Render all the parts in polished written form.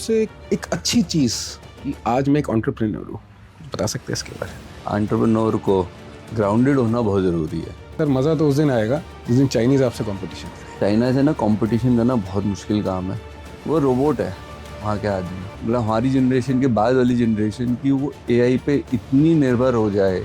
सबसे एक अच्छी चीज़ कि आज मैं एक एंटरप्रेन्योर हूँ, बता सकते हैं इसके बारे में? एंटरप्रेन्योर को ग्राउंडेड होना बहुत ज़रूरी है। सर मज़ा तो उस दिन आएगा जिस दिन चाइनीज़ आपसे कंपटीशन करे। चाइना से ना कंपटीशन करना बहुत मुश्किल काम है। वो रोबोट है वहाँ के आदमी, मतलब हमारी जनरेशन के बाद वाली जनरेशन की वो एआई पे इतनी निर्भर हो जाए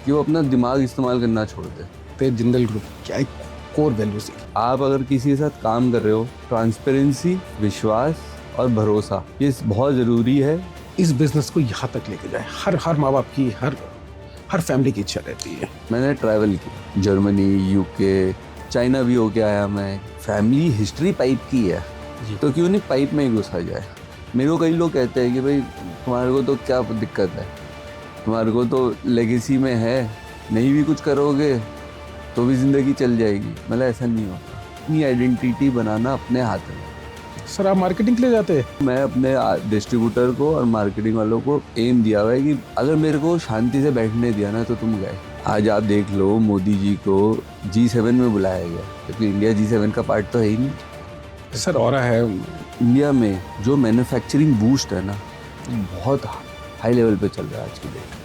कि वो अपना दिमाग इस्तेमाल करना छोड़ दे। तो जिंदल ग्रुप क्या एक कोर वैल्यूज है। आप अगर किसी के साथ काम कर रहे हो, ट्रांसपेरेंसी, विश्वास और भरोसा ये बहुत ज़रूरी है। इस बिजनेस को यहाँ तक लेके जाए, हर माँ बाप की, हर फैमिली की इच्छा रहती है। मैंने ट्रैवल की, जर्मनी, यूके, चाइना भी होके आया मैं। फैमिली हिस्ट्री पाइप की है तो क्यों नहीं पाइप में ही घुसा जाए। मेरे को कई लोग कहते हैं कि भाई तुम्हारे को तो क्या दिक्कत है, तुम्हारे को तो लेगेसी में है, नहीं भी कुछ करोगे तो भी ज़िंदगी चल जाएगी। मतलब ऐसा नहीं होता। अपनी आइडेंटिटी बनाना अपने हाथ में। सर आप मार्केटिंग के लिए जाते हैं? मैं अपने डिस्ट्रीब्यूटर को और मार्केटिंग वालों को एम दिया हुआ है कि अगर मेरे को शांति से बैठने दिया ना तो तुम गए। आज आप देख लो, मोदी जी को G7 में बुलाया गया क्योंकि इंडिया G7 का पार्ट तो है ही नहीं। सर और है इंडिया में जो मैन्युफैक्चरिंग बूस्ट है ना, बहुत हाई लेवल पे चल रहा है आज की date.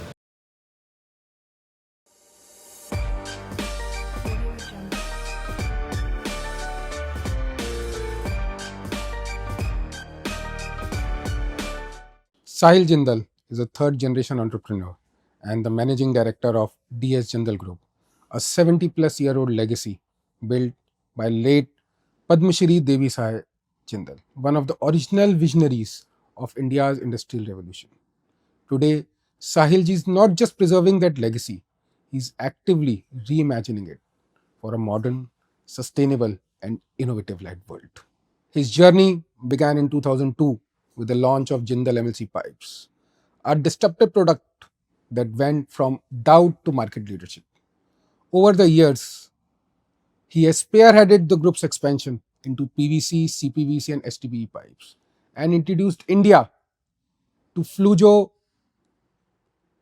Sahil Jindal is a third generation entrepreneur and the managing director of DS Jindal Group, a 70 plus year old legacy built by late Padma Shri Devi Sahai Jindal, one of the original visionaries of India's industrial revolution. Today, Sahil ji is not just preserving that legacy, he is actively reimagining it for a modern, sustainable, and innovative led world. His journey began in 2002 with the launch of Jindal MLC Pipes, a disruptive product that went from doubt to market leadership. Over the years, he has spearheaded the group's expansion into PVC, CPVC, and STPE pipes and introduced India to Flujo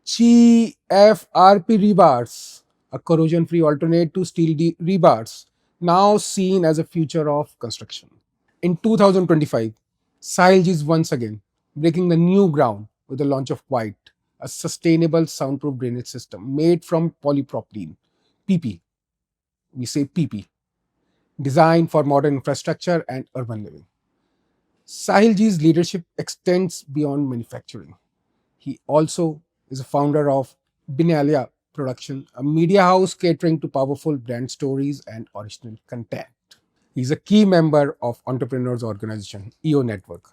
GFRP rebars, a corrosion-free alternate to steel rebars, now seen as a future of construction. In 2025, Sahil is once again breaking the new ground with the launch of White, a sustainable soundproof drainage system made from polypropylene, PP. We say PP, designed for modern infrastructure and urban living. Sahil Ji's leadership extends beyond manufacturing. He also is a founder of Binalia Production, a media house catering to powerful brand stories and original content. He is a key member of Entrepreneurs Organization, EO Network,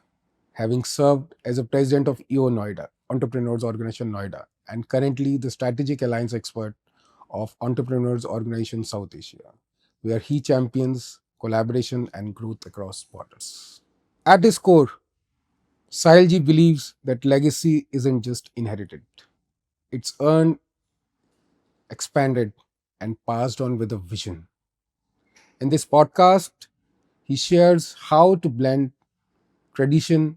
having served as a president of EO Noida, Entrepreneurs Organization Noida, and currently the strategic alliance expert of Entrepreneurs Organization South Asia, where he champions collaboration and growth across borders. At his core, Sahilji believes that legacy isn't just inherited, it's earned, expanded, and passed on with a vision. In this podcast, he shares how to blend tradition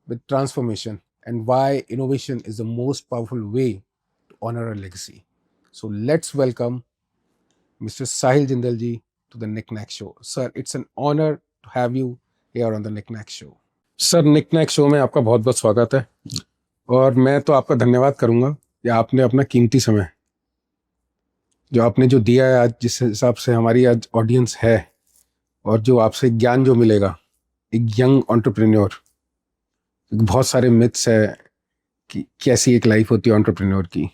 with transformation and why innovation is the most powerful way to honor a legacy. So let's welcome Mr. Sahil Jindal ji to the Knick-Knack Show. Sir, it's an honor to have you here on the Knick-Knack Show. Sir Knick-Knack show में आपका बहुत बहुत स्वागत है और मैं तो आपका धन्यवाद करूंगा कि आपने अपना कीमती समय जो आपने जो दिया है आज, जिस हिसाब से हमारी आज ऑडियंस है और जो आपसे ज्ञान जो मिलेगा एक यंग एंटरप्रेन्योर, बहुत सारे मिथ्स है कि कैसी एक लाइफ होती है एंटरप्रेन्योर की,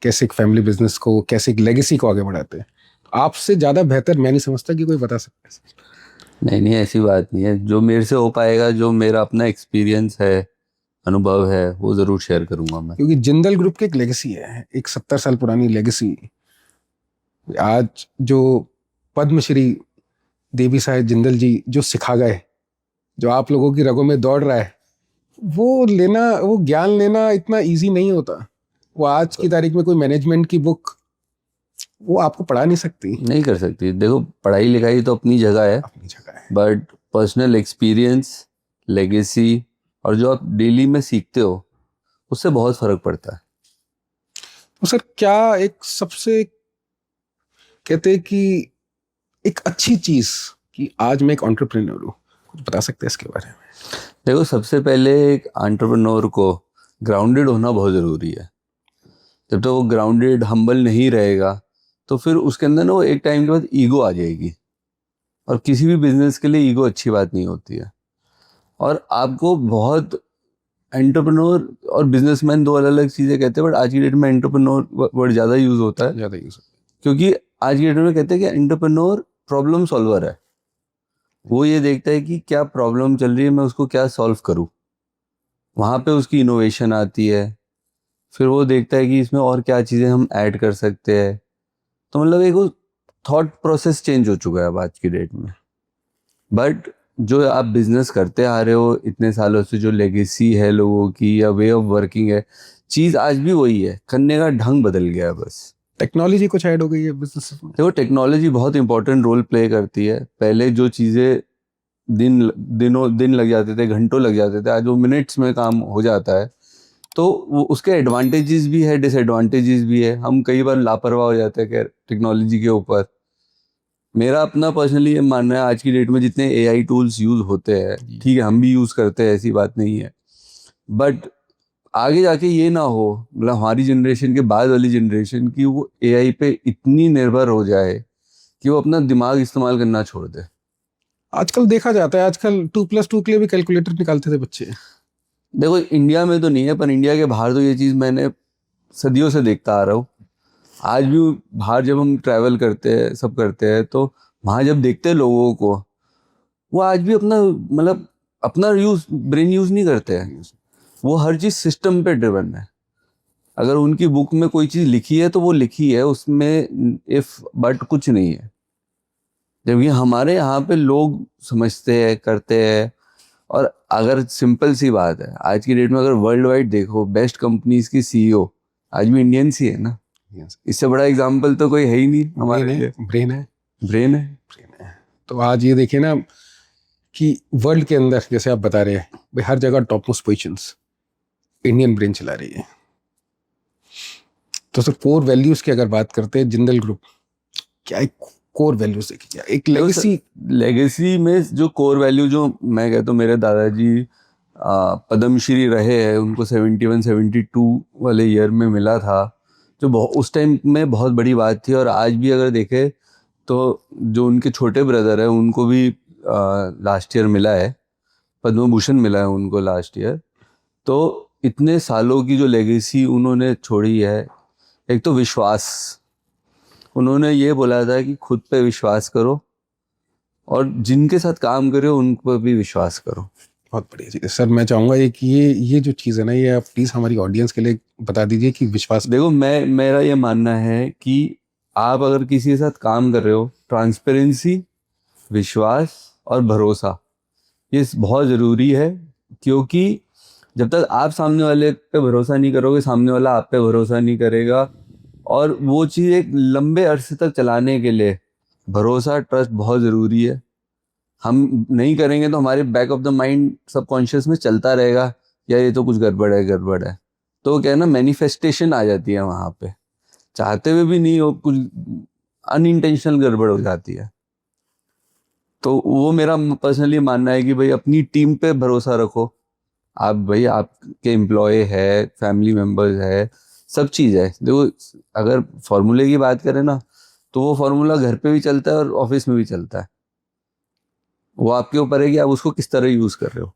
कैसे एक फैमिली बिजनेस को, कैसे एक लेगेसी को आगे बढ़ाते हैं। आपसे ज़्यादा बेहतर मैं नहीं समझता कि कोई बता सकता है। नहीं, ऐसी बात नहीं है। जो मेरे से हो पाएगा, जो मेरा अपना एक्सपीरियंस है, अनुभव है, वो ज़रूर शेयर करूंगा मैं। क्योंकि जिंदल ग्रुप की एक लेगेसी है, एक 70 साल पुरानी लेगेसी। आज जो पद्मश्री देवी साहब जिंदल जी जो सिखा गए, जो आप लोगों की रगों में दौड़ रहा है, वो लेना, वो ज्ञान लेना इतना इजी नहीं होता। वो आज की तारीख में कोई मैनेजमेंट की बुक वो आपको पढ़ा नहीं सकती, नहीं कर सकती। देखो, पढ़ाई लिखाई तो अपनी जगह है, बट पर्सनल एक्सपीरियंस, लेगेसी और जो आप डेली में सीखते हो उससे बहुत फर्क पड़ता है। तो सर क्या एक सबसे कहते हैं कि एक अच्छी चीज कि आज मैं एक एंटरप्रेन्योर हूँ, कुछ बता सकते हैं इसके बारे में? देखो, सबसे पहले एक एंटरप्रेन्योर को ग्राउंडेड होना बहुत ज़रूरी है। जब तक वो ग्राउंडेड हम्बल नहीं रहेगा तो फिर उसके अंदर ना वो एक टाइम के बाद ईगो आ जाएगी, और किसी भी बिजनेस के लिए ईगो अच्छी बात नहीं होती है। और आपको बहुत, एंटरप्रेन्योर और बिजनेसमैन दो अलग अलग चीज़ें कहते हैं, बट आज की डेट में एंटरप्रेन्योर वर्ड ज़्यादा यूज़ होता है, ज़्यादा यूज। क्योंकि आज की डेट में कहते हैं कि एंटरप्रेन्योर प्रॉब्लम सॉल्वर है। वो ये देखता है कि क्या प्रॉब्लम चल रही है, मैं उसको क्या सॉल्व करूँ, वहाँ पे उसकी इनोवेशन आती है। फिर वो देखता है कि इसमें और क्या चीज़ें हम ऐड कर सकते हैं। तो मतलब एक वो थॉट प्रोसेस चेंज हो चुका है अब आज की डेट में। बट जो आप बिजनेस करते आ रहे हो इतने सालों से, जो लेगेसी है लोगों की या वे ऑफ वर्किंग है, चीज़ आज भी वही है, करने का ढंग बदल गया है बस। टेक्नोलॉजी कुछ ऐड हो गई है बिजनेस में? देखो, टेक्नोलॉजी बहुत इंपॉर्टेंट रोल प्ले करती है। पहले जो चीज़ें दिन लग जाते थे, घंटों लग जाते थे, आज वो मिनट्स में काम हो जाता है। तो वो उसके एडवांटेजेस भी है, डिसएडवांटेजेस भी है। हम कई बार लापरवाह हो जाते हैं टेक्नोलॉजी के ऊपर। मेरा अपना पर्सनली ये मानना है, आज की डेट में जितने एआई टूल्स यूज़ होते हैं, ठीक है, हम भी यूज़ करते हैं, ऐसी बात नहीं है, बट आगे जाके ये ना हो, मतलब हमारी जनरेशन के बाद वाली जनरेशन की, वो एआई पे इतनी निर्भर हो जाए कि वो अपना दिमाग इस्तेमाल करना छोड़ दे। आजकल देखा जाता है, आजकल 2+2 के लिए भी कैलकुलेटर निकालते थे बच्चे। देखो, इंडिया में तो नहीं है, पर इंडिया के बाहर तो ये चीज़ मैंने सदियों से देखता आ रहा हूँ। आज भी बाहर जब हम ट्रैवल करते हैं, सब करते हैं, तो वहाँ जब देखते हैं लोगों को, वो आज भी अपना, मतलब अपना ब्रेन यूज़ नहीं करते हैं। वो हर चीज़ सिस्टम पे ड्रिवन है। अगर उनकी बुक में कोई चीज़ लिखी है तो वो लिखी है, उसमें इफ बट कुछ नहीं है। जबकि हमारे यहाँ पे लोग समझते हैं, करते हैं। और अगर सिंपल सी बात है, आज की डेट में अगर वर्ल्ड वाइड देखो, बेस्ट कंपनीज की सीईओ आज भी इंडियंस ही है ना। इससे बड़ा एग्जाम्पल तो कोई है ही नहीं हमारे लिए। ब्रेन है। ब्रेन है। तो आज ये देखिए ना कि वर्ल्ड के अंदर, जैसे आप बता रहे हैं भाई, हर जगह top most positions Indian brain चला रही है। तो सर, कोर वैल्यूज की अगर बात करते हैं, जिंदल ग्रुप क्या एक कोर वैल्यूज है, क्या एक लेगेसी में जो कोर वैल्यू, जो मैं कहता हूँ, मेरे दादाजी पद्मश्री रहे हैं, उनको 71-72 वाले ईयर में मिला था, जो उस टाइम में बहुत बड़ी बात थी। और आज भी अगर देखें तो जो उनके छोटे ब्रदर है, उनको भी लास्ट ईयर मिला है, पद्म भूषण मिला है उनको लास्ट ईयर। तो इतने सालों की जो लेगेसी उन्होंने छोड़ी है, एक तो विश्वास, उन्होंने ये बोला था कि खुद पे विश्वास करो और जिनके साथ काम करे उन पर भी विश्वास करो। बहुत बढ़िया चीज़ है सर। मैं चाहूँगा कि ये जो चीज़ है ना, ये आप प्लीज़ हमारी ऑडियंस के लिए बता दीजिए कि विश्वास। देखो, मेरा ये मानना है कि आप अगर किसी के साथ काम कर रहे हो, ट्रांसपेरेंसी, विश्वास और भरोसा, ये बहुत ज़रूरी है। क्योंकि जब तक आप सामने वाले पे भरोसा नहीं करोगे, सामने वाला आप पे भरोसा नहीं करेगा। और वो चीज़ एक लंबे अरसे तक चलाने के लिए भरोसा, ट्रस्ट बहुत ज़रूरी है। हम नहीं करेंगे तो हमारे back of the mind, subconscious में चलता रहेगा, या ये तो कुछ गड़बड़ है, गड़बड़ है। तो क्या है ना, मैनिफेस्टेशन आ जाती है वहाँ पे, चाहते हुए भी नहीं हो, कुछ अनइंटेंशनल गड़बड़ हो जाती है। तो वो मेरा पर्सनली मानना है कि भाई अपनी टीम पे भरोसा रखो। आप भाई, आपके एम्प्लॉय है, फैमिली मेम्बर्स है, सब चीज़ है। देखो, अगर फॉर्मूले की बात करें ना, तो वो फॉर्मूला घर पे भी चलता है और ऑफिस में भी चलता है। वो आपके ऊपर है कि आप उसको किस तरह यूज़ कर रहे हो।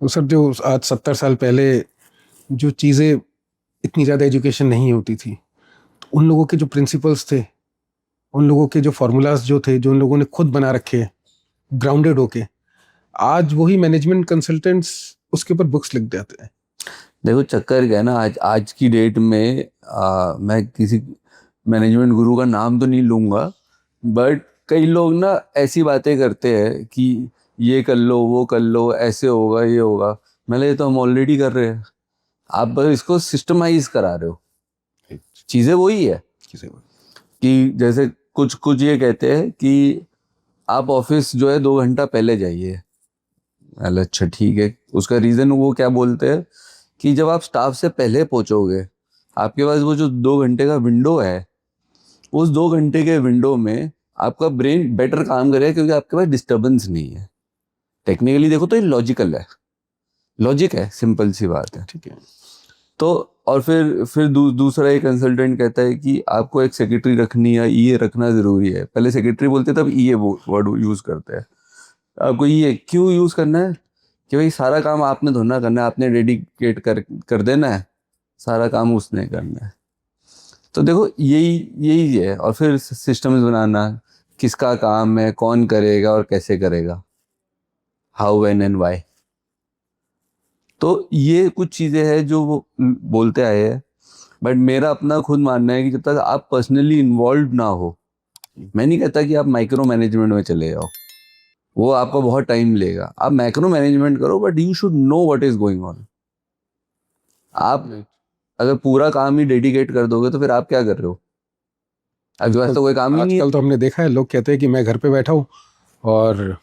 तो सर, जो आज 70 साल पहले जो चीज़ें, इतनी ज़्यादा एजुकेशन नहीं होती थी, तो उन लोगों के जो प्रिंसिपल्स थे, उन लोगों के जो फार्मूलाज जो थे, जो उन लोगों ने खुद बना रखे, ग्राउंडेड होके, आज वही मैनेजमेंट कंसल्टेंट्स उसके ऊपर बुक्स लिख देते हैं। देखो, चक्कर क्या है ना, आज की डेट में मैं किसी मैनेजमेंट गुरु का नाम तो नहीं लूँगा, बट कई लोग ना ऐसी बातें करते हैं कि ये कर लो, वो कर लो, ऐसे होगा, ये होगा। मतलब ये तो हम ऑलरेडी कर रहे हैं, आप बस इसको सिस्टमाइज करा रहे हो। चीज़ें वही है कि जैसे कुछ कुछ ये कहते हैं कि आप ऑफिस जो है 2 घंटा पहले जाइए। अच्छा, ठीक है। उसका रीज़न वो क्या बोलते हैं कि जब आप स्टाफ से पहले पहुंचोगे, आपके पास वो जो 2 घंटे का विंडो है, उस 2 घंटे के विंडो में आपका ब्रेन बेटर काम करेगा क्योंकि आपके पास डिस्टर्बेंस नहीं है। टेक्निकली देखो तो ये लॉजिकल है, लॉजिक है, सिंपल सी बात है। ठीक है। तो और फिर दूसरा एक कंसल्टेंट कहता है कि आपको एक सेक्रेटरी रखनी है, ये रखना जरूरी है। पहले सेक्रेटरी बोलते तब ये वर्ड यूज करते हैं। आपको ये क्यों यूज करना है कि भाई सारा काम आपने धोना करना है, आपने डेडिकेट कर देना है, सारा काम उसने करना है। तो देखो यही यही है। और फिर सिस्टम्स बनाना, किसका काम है, कौन करेगा और कैसे करेगा, हाउ व्हेन एंड व्हाई। तो ये कुछ चीजें हैं जो वो बोलते आए हैं। बट मेरा अपना खुद मानना है कि जब तक आप पर्सनली इन्वॉल्व ना हो, मैं नहीं कहता कि आप माइक्रो मैनेजमेंट में चले जाओ, वो आपको बहुत टाइम लेगा। आप मैक्रो मैनेजमेंट करो but you should know what is going on. आप अगर पूरा काम ही डेडिकेट कर दोगे तो फिर आप क्या कर रहे हो? आपके पास तो कोई काम ही नहीं है। आजकल तो हमने देखा है, लोग कहते हैं कि मैं घर पे बैठा हूँ और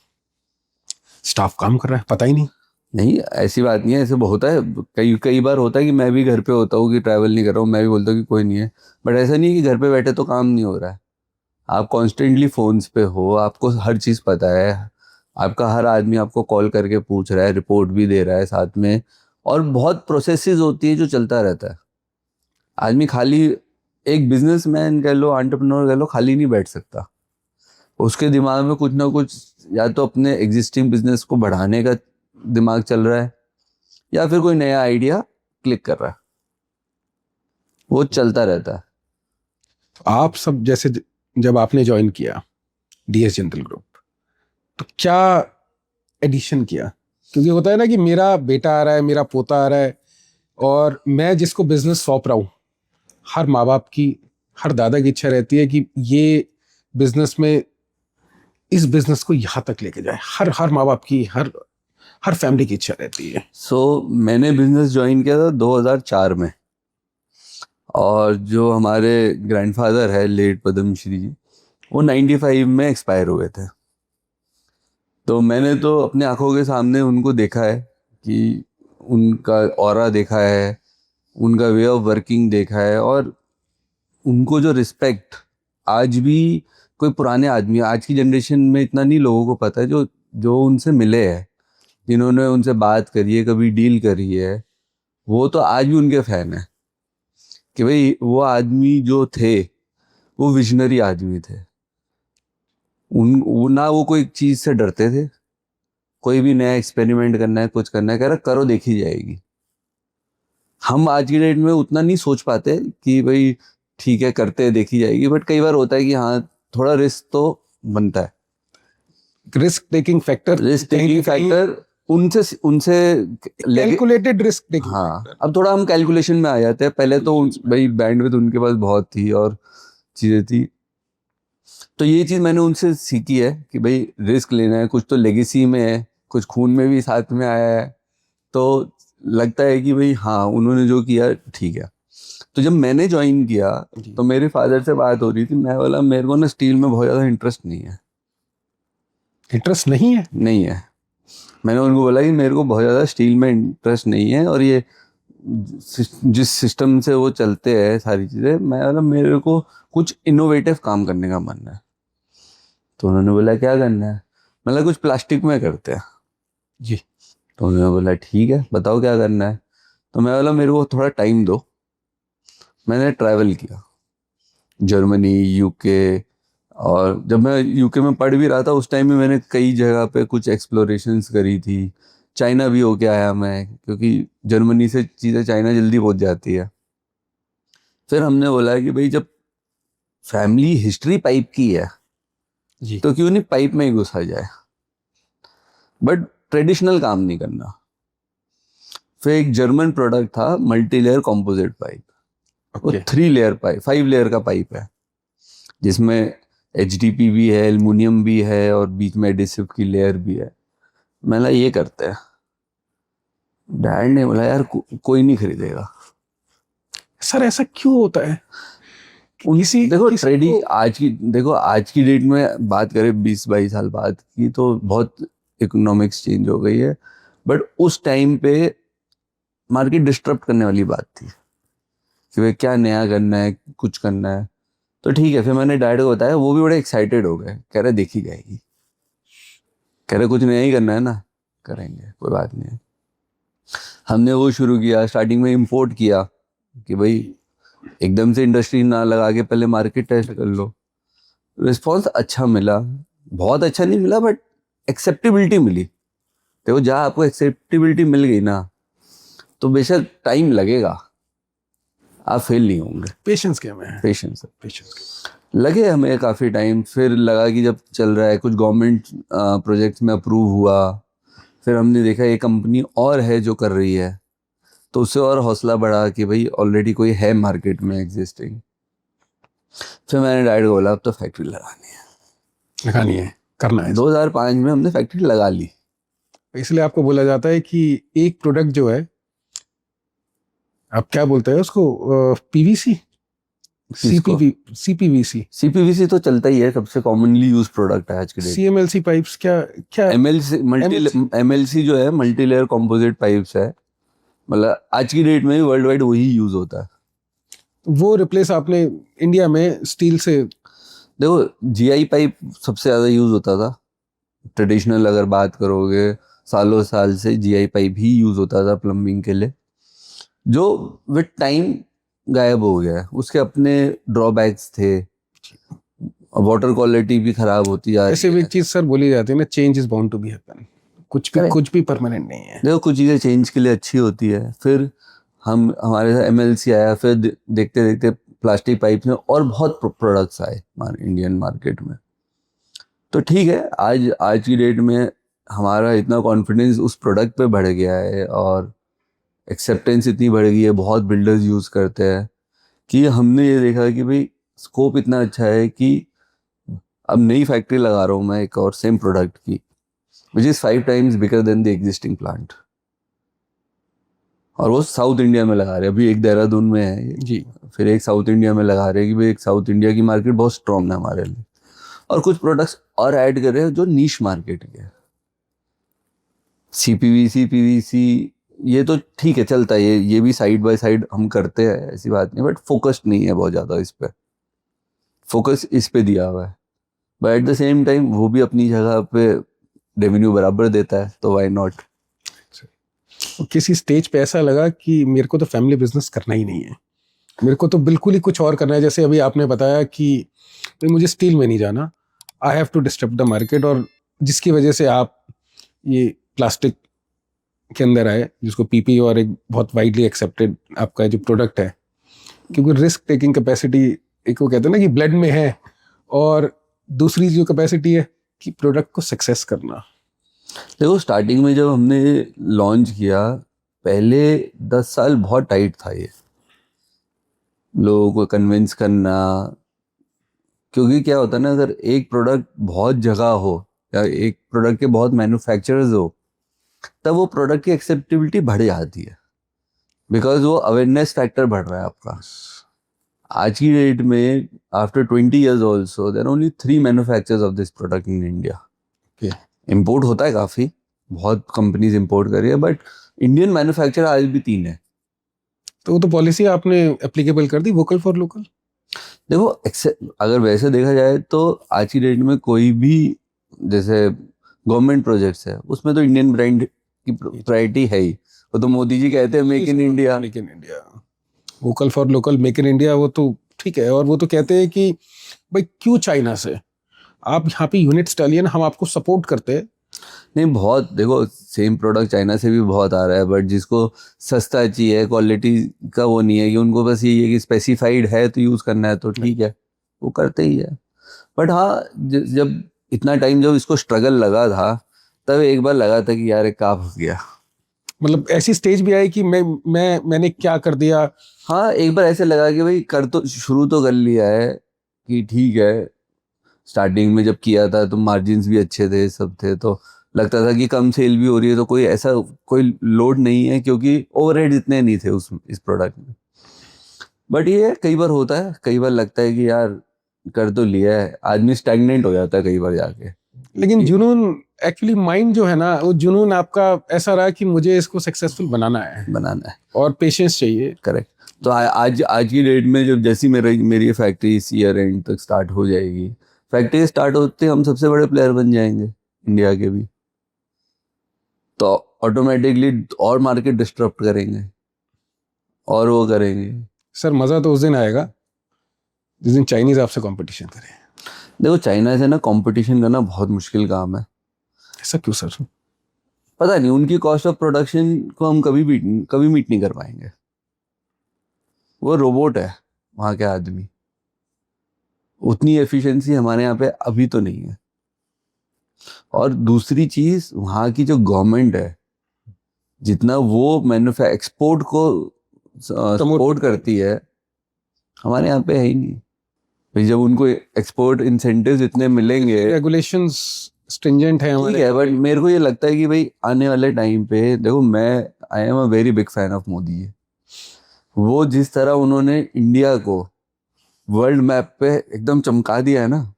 स्टाफ काम कर रहा है, पता ही नहीं। नहीं, ऐसी बात नहीं है, ऐसे होता है। कई कई बार होता है कि मैं भी घर पे होता हूँ, कि ट्रैवल नहीं कर रहा हूँ, मैं भी बोलता हूँ कि कोई नहीं है। बट ऐसा नहीं है कि घर पे बैठे तो काम नहीं हो रहा है। आप कॉन्स्टेंटली फोन्स पे हो, आपको हर चीज़ पता है, आपका हर आदमी आपको कॉल करके पूछ रहा है, रिपोर्ट भी दे रहा है साथ में, और बहुत प्रोसेसेस होती है जो चलता रहता है। आदमी खाली, एक बिजनेसमैन कह लो, एंटरप्रेन्योर कह लो, खाली नहीं बैठ सकता। उसके दिमाग में कुछ ना कुछ, या तो अपने एग्जिस्टिंग बिजनेस को बढ़ाने का दिमाग चल रहा है, या फिर कोई नया आइडिया क्लिक कर रहा है, वो चलता रहता है। आप सब जैसे जब आपने ज्वाइन किया डीएस जनरल ग्रुप, तो क्या एडिशन किया? क्योंकि होता है ना कि मेरा बेटा आ रहा है, मेरा पोता आ रहा है, और मैं जिसको बिजनेस सौंप रहा हूँ, हर माँ बाप की, हर दादा की इच्छा रहती है कि ये बिजनेस में, इस बिजनेस को यहाँ तक लेके जाए। हर हर माँ बाप की, हर हर फैमिली की इच्छा रहती है। मैंने बिजनेस ज्वाइन किया था 2004 में। और जो हमारे ग्रैंडफादर है लेट पद्मश्री जी, वो 95 में एक्सपायर हुए थे। तो मैंने तो अपने आंखों के सामने उनको देखा है, कि उनका ऑरा देखा है, उनका वे ऑफ वर्किंग देखा है, और उनको जो रिस्पेक्ट आज भी, कोई पुराने आदमी, आज की जनरेशन में इतना नहीं लोगों को पता है, जो जो उनसे मिले हैं, जिन्होंने उनसे बात करी है, कभी डील करी है, वो तो आज भी उनके फैन है। कि भाई वो आदमी जो थे, वो विजनरी आदमी थे। वो ना वो कोई चीज से डरते थे। कोई भी नया एक्सपेरिमेंट करना है, कुछ करना है, कह रहा करो, देखी जाएगी। हम आज की डेट में उतना नहीं सोच पाते कि भाई ठीक है करते हैं, देखी जाएगी। बट कई बार होता है कि हाँ, थोड़ा रिस्क तो बनता है। Risk taking factor, risk taking factor उनसे उनसे कैलकुलेटेड रिस्क टेकिंग हाँ, फैक्टर। अब थोड़ा हम कैलकुलेशन में आ जाते हैं। पहले तो भाई बैंडविड्थ उनके पास बहुत थी और चीजें थी। तो ये चीज मैंने उनसे सीखी है कि भाई रिस्क लेना है, कुछ तो लेगेसी में है, कुछ खून में भी साथ में आया है। तो लगता है कि भाई हाँ, उन्होंने जो किया ठीक है। तो जब मैंने ज्वाइन किया तो मेरे फादर से बात हो रही थी, मैं बोला मेरे को ना स्टील में बहुत ज़्यादा इंटरेस्ट नहीं है। इंटरेस्ट नहीं है? नहीं है। मैंने उनको बोला कि मेरे को बहुत ज़्यादा स्टील में इंटरेस्ट नहीं है, और ये जिस सिस्टम से वो चलते हैं सारी चीज़ें, मैं बोला मेरे को कुछ इनोवेटिव काम करने का मन है। तो उन्होंने बोला क्या करना है? मतलब कुछ प्लास्टिक में करते हैं जी। तो उन्होंने बोला ठीक है, बताओ क्या करना है। तो मैं बोला मेरे को थोड़ा टाइम दो। मैंने ट्रैवल किया, जर्मनी, यूके। और जब मैं यूके में पढ़ भी रहा था, उस टाइम में मैंने कई जगह पे कुछ एक्सप्लोरेशंस करी थी। चाइना भी होके आया मैं, क्योंकि जर्मनी से चीज़ें चाइना जल्दी पहुंच जाती है। फिर हमने बोला कि भाई जब फैमिली हिस्ट्री पाइप की है, जी। तो क्यों नहीं पाइप में ही घुसा जाए, बट ट्रेडिशनल काम नहीं करना। फिर एक जर्मन प्रोडक्ट था, मल्टी लेयर कॉम्पोजिट पाइप। वो ओके। 3 लेयर पाइप, 5 लेयर का पाइप है, जिसमें एचडीपी भी है, एल्युमिनियम भी है, और बीच में एडिसिव की लेयर भी है। मैंने ये करते हैं। डैड ने बोला यार कोई नहीं खरीदेगा। सर ऐसा क्यों होता है? किसी देखो किसी को आज की डेट में बात करें, 20-22 साल बाद की, तो बहुत इकोनॉमिक्स चेंज हो गई है। बट उस टाइम पे मार्केट डिस्टर्ब करने वाली बात थी कि भाई क्या नया करना है, कुछ करना है। तो ठीक है, फिर मैंने डैड को बताया, वो भी बड़े एक्साइटेड हो गए, कह रहे देखी जाएगी, कह रहे कुछ नया ही करना है ना, करेंगे कोई बात नहीं। हमने वो शुरू किया, स्टार्टिंग में इंपोर्ट किया कि भाई एकदम से इंडस्ट्री ना लगा के पहले मार्केट टेस्ट कर लो। रिस्पॉन्स अच्छा मिला, बहुत अच्छा नहीं मिला बट एक्सेप्टेबिलिटी मिली। देखो जहाँ आपको एक्सेप्टेबिलिटी मिल गई ना, तो बेशक टाइम लगेगा, आप फेल नहीं होंगे। पेशेंस क्या में है, पेशेंस पेशेंस। लगे हमें काफ़ी टाइम, फिर लगा कि जब चल रहा है, कुछ गवर्नमेंट प्रोजेक्ट्स में अप्रूव हुआ, फिर हमने देखा ये कंपनी और है जो कर रही है, तो उससे और हौसला बढ़ा कि भाई ऑलरेडी कोई है मार्केट में एग्जिस्टिंग। फिर मैंने डैड को बोला अब तो फैक्ट्री लगानी है, करना है। 2005 में हमने फैक्ट्री लगा ली। इसलिए आपको बोला जाता है कि एक प्रोडक्ट जो है, आप क्या बोलते हैं उसको, पीवीसी, सीपीवीसी। सीपीवीसी तो चलता ही है, सबसे कॉमनली यूज प्रोडक्ट है आज के डेट। सीएमएलसी पाइप्स, क्या क्या एमएलसी जो है मल्टी लेयर कंपोजिट पाइप्स है, मतलब आज की डेट में वर्ल्ड वाइड वही यूज होता है। वो रिप्लेस आपने इंडिया में स्टील से। देखो जीआई पाइप सबसे ज्यादा यूज होता था ट्रेडिशनल, अगर बात करोगे सालों साल से जीआई पाइप ही यूज होता था प्लम्बिंग के लिए, जो विद टाइम गायब हो गया है। उसके अपने ड्रॉबैक्स थे, वाटर क्वालिटी भी खराब होती जा रही है। ऐसे भी एक चीज सर बोली जाती है ना, change is bound to be happen. कुछ भी परमानेंट नहीं है। देखो कुछ चीज़ें चेंज के लिए अच्छी होती है। फिर हमारे साथ एमएलसी आया, फिर देखते देखते प्लास्टिक पाइप में और बहुत प्रोडक्ट्स आए इंडियन मार्केट में। तो ठीक है, आज की डेट में हमारा इतना कॉन्फिडेंस उस प्रोडक्ट पे बढ़ गया है और एक्सेप्टेंस इतनी बढ़ गई है, बहुत बिल्डर्स यूज़ करते हैं, कि हमने ये देखा कि भाई स्कोप इतना अच्छा है कि अब नई फैक्ट्री लगा रहा हूँ मैं एक और सेम प्रोडक्ट की, which is 5 times bigger than the existing plant, और वो साउथ इंडिया में लगा रहे हैं। अभी एक देहरादून में है जी, फिर एक साउथ इंडिया में लगा रहे हैं कि भाई एक साउथ इंडिया की मार्केट बहुत स्ट्रॉन्ग है हमारे लिए, और कुछ प्रोडक्ट्स और ऐड कर रहे हैं जो नीश मार्केट के। सीपीवीसी, पीवीसी ये तो ठीक है, चलता है, ये भी साइड बाय साइड हम करते हैं, ऐसी बात नहीं, बट फोकस्ड नहीं है बहुत ज़्यादा इस पे। फोकस इस पे दिया हुआ है, but at the same time वो भी अपनी जगह पे रेवेन्यू बराबर देता है, तो व्हाई नॉट। किसी स्टेज पे ऐसा लगा कि मेरे को तो फैमिली बिजनेस करना ही नहीं है, मेरे को तो बिल्कुल ही कुछ और करना है। जैसे अभी आपने बताया कि भाई मुझे स्टील में नहीं जाना, I have to disturb the market, और जिसकी वजह से आप ये प्लास्टिक के अंदर आए, जिसको पीपी, और एक बहुत वाइडली एक्सेप्टेड आपका जो प्रोडक्ट है, क्योंकि रिस्क टेकिंग कैपेसिटी एक वो कहते हैं ना कि ब्लड में है, और दूसरी जो कैपेसिटी है कि प्रोडक्ट को सक्सेस करना। देखो स्टार्टिंग में जब हमने लॉन्च किया, पहले 10 साल बहुत टाइट था ये, लोगों को कन्विंस करना, क्योंकि क्या होता है ना, अगर एक प्रोडक्ट बहुत जगह हो या एक प्रोडक्ट के बहुत मैन्युफैक्चरर्स हो, तब वो प्रोडक्ट की एक्सेप्टेबिलिटी बढ़ जाती है, बिकॉज वो अवेयरनेस फैक्टर बढ़ रहा है आपका। आज की डेट में after 20 years also there only 3 manufacturers of this product in India. Import होता है काफ़ी, बहुत कंपनीज इम्पोर्ट कर रही है, बट इंडियन मैन्युफैक्चरर आज भी 3 है। तो वो तो पॉलिसी आपने एप्लीकेबल कर दी, वोकल फॉर लोकल। देखो अगर वैसे देखा जाए तो आज की डेट में कोई भी जैसे गवर्नमेंट प्रोजेक्ट्स है, उसमें तो इंडियन ब्रांड की प्रायोरिटी है ही। वो तो मोदी जी कहते हैं make in India, make in India, vocal for local, make in India, वो तो ठीक है। और वो तो कहते हैं कि भाई क्यों चाइना से, आप यहाँ पे यूनिट्स डालिए ना, हम आपको सपोर्ट करते हैं। नहीं बहुत, देखो सेम प्रोडक्ट चाइना से भी बहुत आ रहा है, बट जिसको सस्ता चाहिए, क्वालिटी का वो नहीं है, कि उनको बस ये है कि स्पेसिफाइड है तो यूज़ करना है, तो ठीक है वो करते ही है। बट हाँ, जब इतना टाइम जब इसको स्ट्रगल लगा था, तब एक बार लगा था कि यार एक काम हो गया, मतलब ऐसी स्टेज भी आई कि मैंने क्या कर दिया। हाँ एक बार ऐसे लगा कि भाई कर तो शुरू तो कर लिया है, कि ठीक है। स्टार्टिंग में जब किया था तो मार्जिन्स भी अच्छे थे, सब थे, तो लगता था कि कम सेल भी हो रही है, तो कोई ऐसा कोई लोड नहीं है, क्योंकि ओवरहेड इतने नहीं थे इस प्रोडक्ट में। बट ये कई बार होता है, कई बार लगता है कि यार कर तो लिया है, आदमी स्टैग्नेंट हो जाता है कई बार जाके। लेकिन जुनून, एक्चुअली माइंड जो है ना, वो जुनून आपका ऐसा रहा कि मुझे इसको सक्सेसफुल बनाना है, बनाना है, और पेशेंस चाहिए। करेक्ट। तो आज आज की डेट में जब जैसी मेरी ये फैक्ट्री इस ईयर एंड तक स्टार्ट हो जाएगी, फैक्ट्री स्टार्ट होते हम सबसे बड़े प्लेयर बन जाएंगे इंडिया के भी, तो ऑटोमेटिकली और मार्केट डिस्टर्ब करेंगे और वो करेंगे। सर मज़ा तो उस दिन आएगा जिस दिन चाइनीज आपसे कंपटीशन करें। देखो चाइना से ना कंपटीशन करना बहुत मुश्किल काम है। ऐसा क्यों सर? पता नहीं, उनकी कॉस्ट ऑफ प्रोडक्शन को हम कभी मीट नहीं कर पाएंगे। वो रोबोट है वहाँ के आदमी, उतनी एफिशिएंसी हमारे यहाँ पे अभी तो नहीं है। और दूसरी चीज, वहाँ की जो गवर्नमेंट है, जितना वो एक्सपोर्ट को सपोर्ट करती है, हमारे यहाँ पे है ही नहीं भाई। जब उनको एक्सपोर्ट इंसेंटिव्स इतने मिलेंगे, रेगुलेशंस स्ट्रिंजेंट है ठीक हमारे। है, बट मेरे को ये लगता है कि भाई आने वाले टाइम पे देखो, मैं I am a very big fan of Modi ji. वो जिस तरह उन्होंने इंडिया को वर्ल्ड मैप पे एकदम चमका दिया है ना,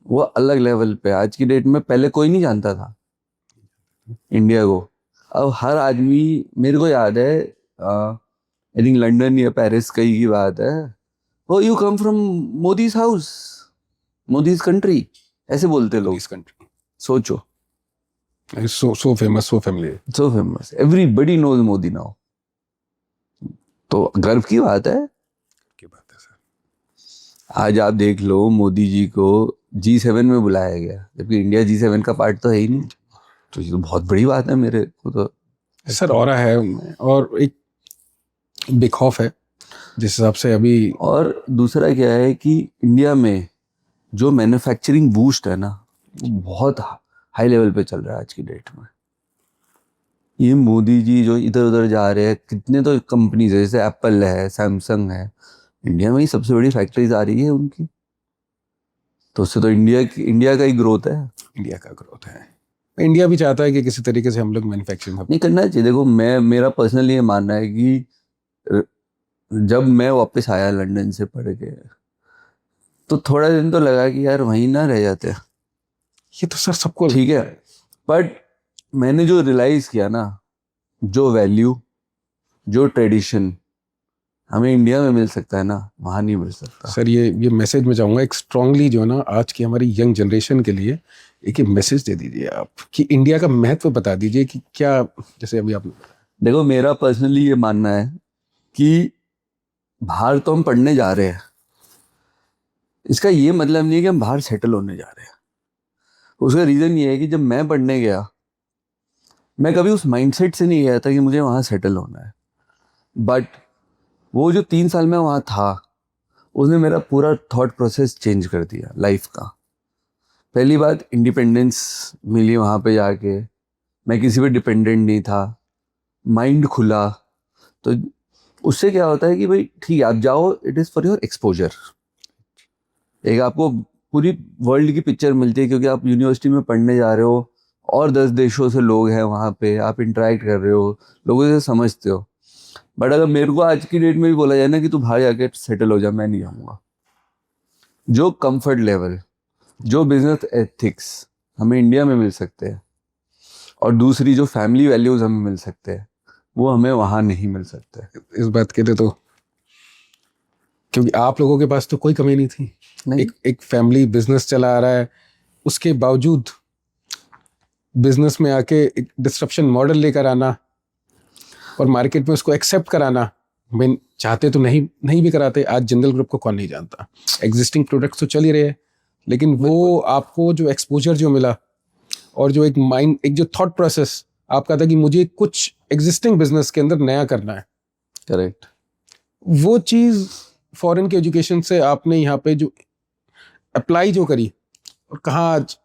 वो अलग लेवल पे। आज की डेट में पहले कोई नहीं जानता था इंडिया को, अब हर आदमी। मेरे को याद है, आई थिंक लंदन या पेरिस कहीं की बात है, oh you come from Modi's house, Modi's country, ऐसे बोलते लोग। इस कंट्री सोचो, so famous, so familiar, so famous, everybody knows Modi now. तो गर्व की बात है। की बात है सर। आज आप देख लो, मोदी जी को G7 में बुलाया गया, जबकि इंडिया G7 का पार्ट तो है ही नहीं। तो ये तो बहुत बड़ी बात है मेरे को तो सर। और है और एक बिग खौफ है जिस हिसाब से अभी। और दूसरा क्या है कि इंडिया में जो मैन्युफैक्चरिंग बूस्ट है ना, वो बहुत हाई लेवल पे चल रहा है आज की डेट में। ये मोदी जी जो इधर उधर जा रहे हैं, कितने तो कंपनीज है, जैसे एप्पल है, सैमसंग है, इंडिया में ही सबसे बड़ी फैक्ट्रीज आ रही है उनकी। तो उससे तो इंडिया का ही ग्रोथ है। इंडिया का ग्रोथ है। इंडिया भी चाहता है कि किसी तरीके से हम लोग मैन्युफैक्चरिंग नहीं करना चाहिए। देखो मेरा पर्सनली ये मानना है कि जब मैं वापस आया लंदन से पढ़ के, तो थोड़ा दिन तो लगा कि यार वहीं ना रह जाते। ये तो सर सबको ठीक है, बट मैंने जो रियलाइज किया ना, जो वैल्यू, जो ट्रेडिशन हमें इंडिया में मिल सकता है ना, वहाँ नहीं मिल सकता। सर ये मैसेज मैं चाहूँगा एक स्ट्रांगली, जो ना आज की हमारी यंग जनरेशन के लिए एक मैसेज दे दीजिए आप कि इंडिया का महत्व बता दीजिए कि क्या, जैसे अभी आप। देखो मेरा पर्सनली ये मानना है कि बाहर तो हम पढ़ने जा रहे हैं, इसका ये मतलब नहीं है कि हम बाहर सेटल होने जा रहे हैं। उसका रीज़न ये है कि जब मैं पढ़ने गया, मैं कभी उस माइंडसेट से नहीं गया था कि मुझे वहाँ सेटल होना है। बट वो जो 3 साल में वहाँ था, उसने मेरा पूरा थॉट प्रोसेस चेंज कर दिया लाइफ का। पहली बात, इंडिपेंडेंस मिली वहाँ पे जाके, मैं किसी पे डिपेंडेंट नहीं था, माइंड खुला। तो उससे क्या होता है कि भाई ठीक है, आप जाओ, it is for your exposure. एक आपको पूरी वर्ल्ड की पिक्चर मिलती है, क्योंकि आप यूनिवर्सिटी में पढ़ने जा रहे हो और 10 देशों से लोग हैं वहाँ पे, आप इंटरेक्ट कर रहे हो, लोगों से समझते हो। बट अगर मेरे को आज की डेट में भी बोला जाए ना कि तू बाहर जाके सेटल हो जा, मैं नहीं जाऊँगा। जो कंफर्ट लेवल, जो बिजनेस एथिक्स हमें इंडिया में मिल सकते हैं, और दूसरी जो फैमिली वैल्यूज हमें मिल सकते हैं, वो हमें वहाँ नहीं मिल सकते। इस बात के लिए तो, क्योंकि आप लोगों के पास तो कोई कमी नहीं थी। नहीं। एक फैमिली बिजनेस चला आ रहा है, उसके बावजूद बिजनेस में आके एक डिस्ट्रप्शन मॉडल लेकर आना और मार्केट में उसको एक्सेप्ट कराना। मैं चाहते तो नहीं भी कराते। आज जिंदल ग्रुप को कौन नहीं जानता, एग्जिस्टिंग प्रोडक्ट्स तो चल ही रहे हैं, लेकिन वो आपको जो एक्सपोजर जो मिला और जो एक माइंड, एक जो थॉट प्रोसेस आपका था कि मुझे कुछ एग्जिस्टिंग बिजनेस के अंदर नया करना है, करेक्ट। वो चीज़ फॉरेन के एजुकेशन से आपने यहाँ पे जो अप्लाई जो करी, और कहाँ आज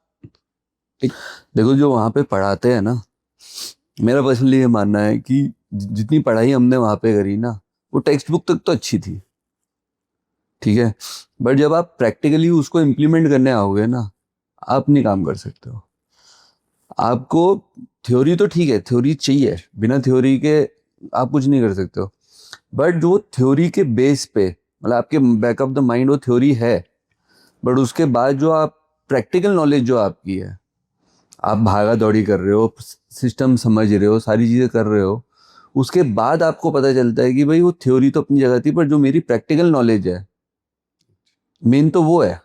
देखो जो वहाँ पे पढ़ाते हैं ना, मेरा पर्सनली ये मानना है कि जितनी पढ़ाई हमने वहाँ पे करी ना, वो टेक्स्ट बुक तक तो अच्छी थी, ठीक है, बट जब आप प्रैक्टिकली उसको इम्प्लीमेंट करने आओगे ना, आप नहीं काम कर सकते हो। आपको थ्योरी तो ठीक है, थ्योरी चाहिए, बिना थ्योरी के आप कुछ नहीं कर सकते हो। बट जो थ्योरी के बेस पे, मतलब आपके बैक ऑफ द माइंड वो थ्योरी है, बट उसके बाद जो आप प्रैक्टिकल नॉलेज जो आपकी है, आप भागा दौड़ी कर रहे हो, सिस्टम समझ रहे हो, सारी चीज़ें कर रहे हो, उसके बाद आपको पता चलता है कि भाई वो थ्योरी तो अपनी जगह थी, पर जो मेरी प्रैक्टिकल नॉलेज है मेन तो वो है।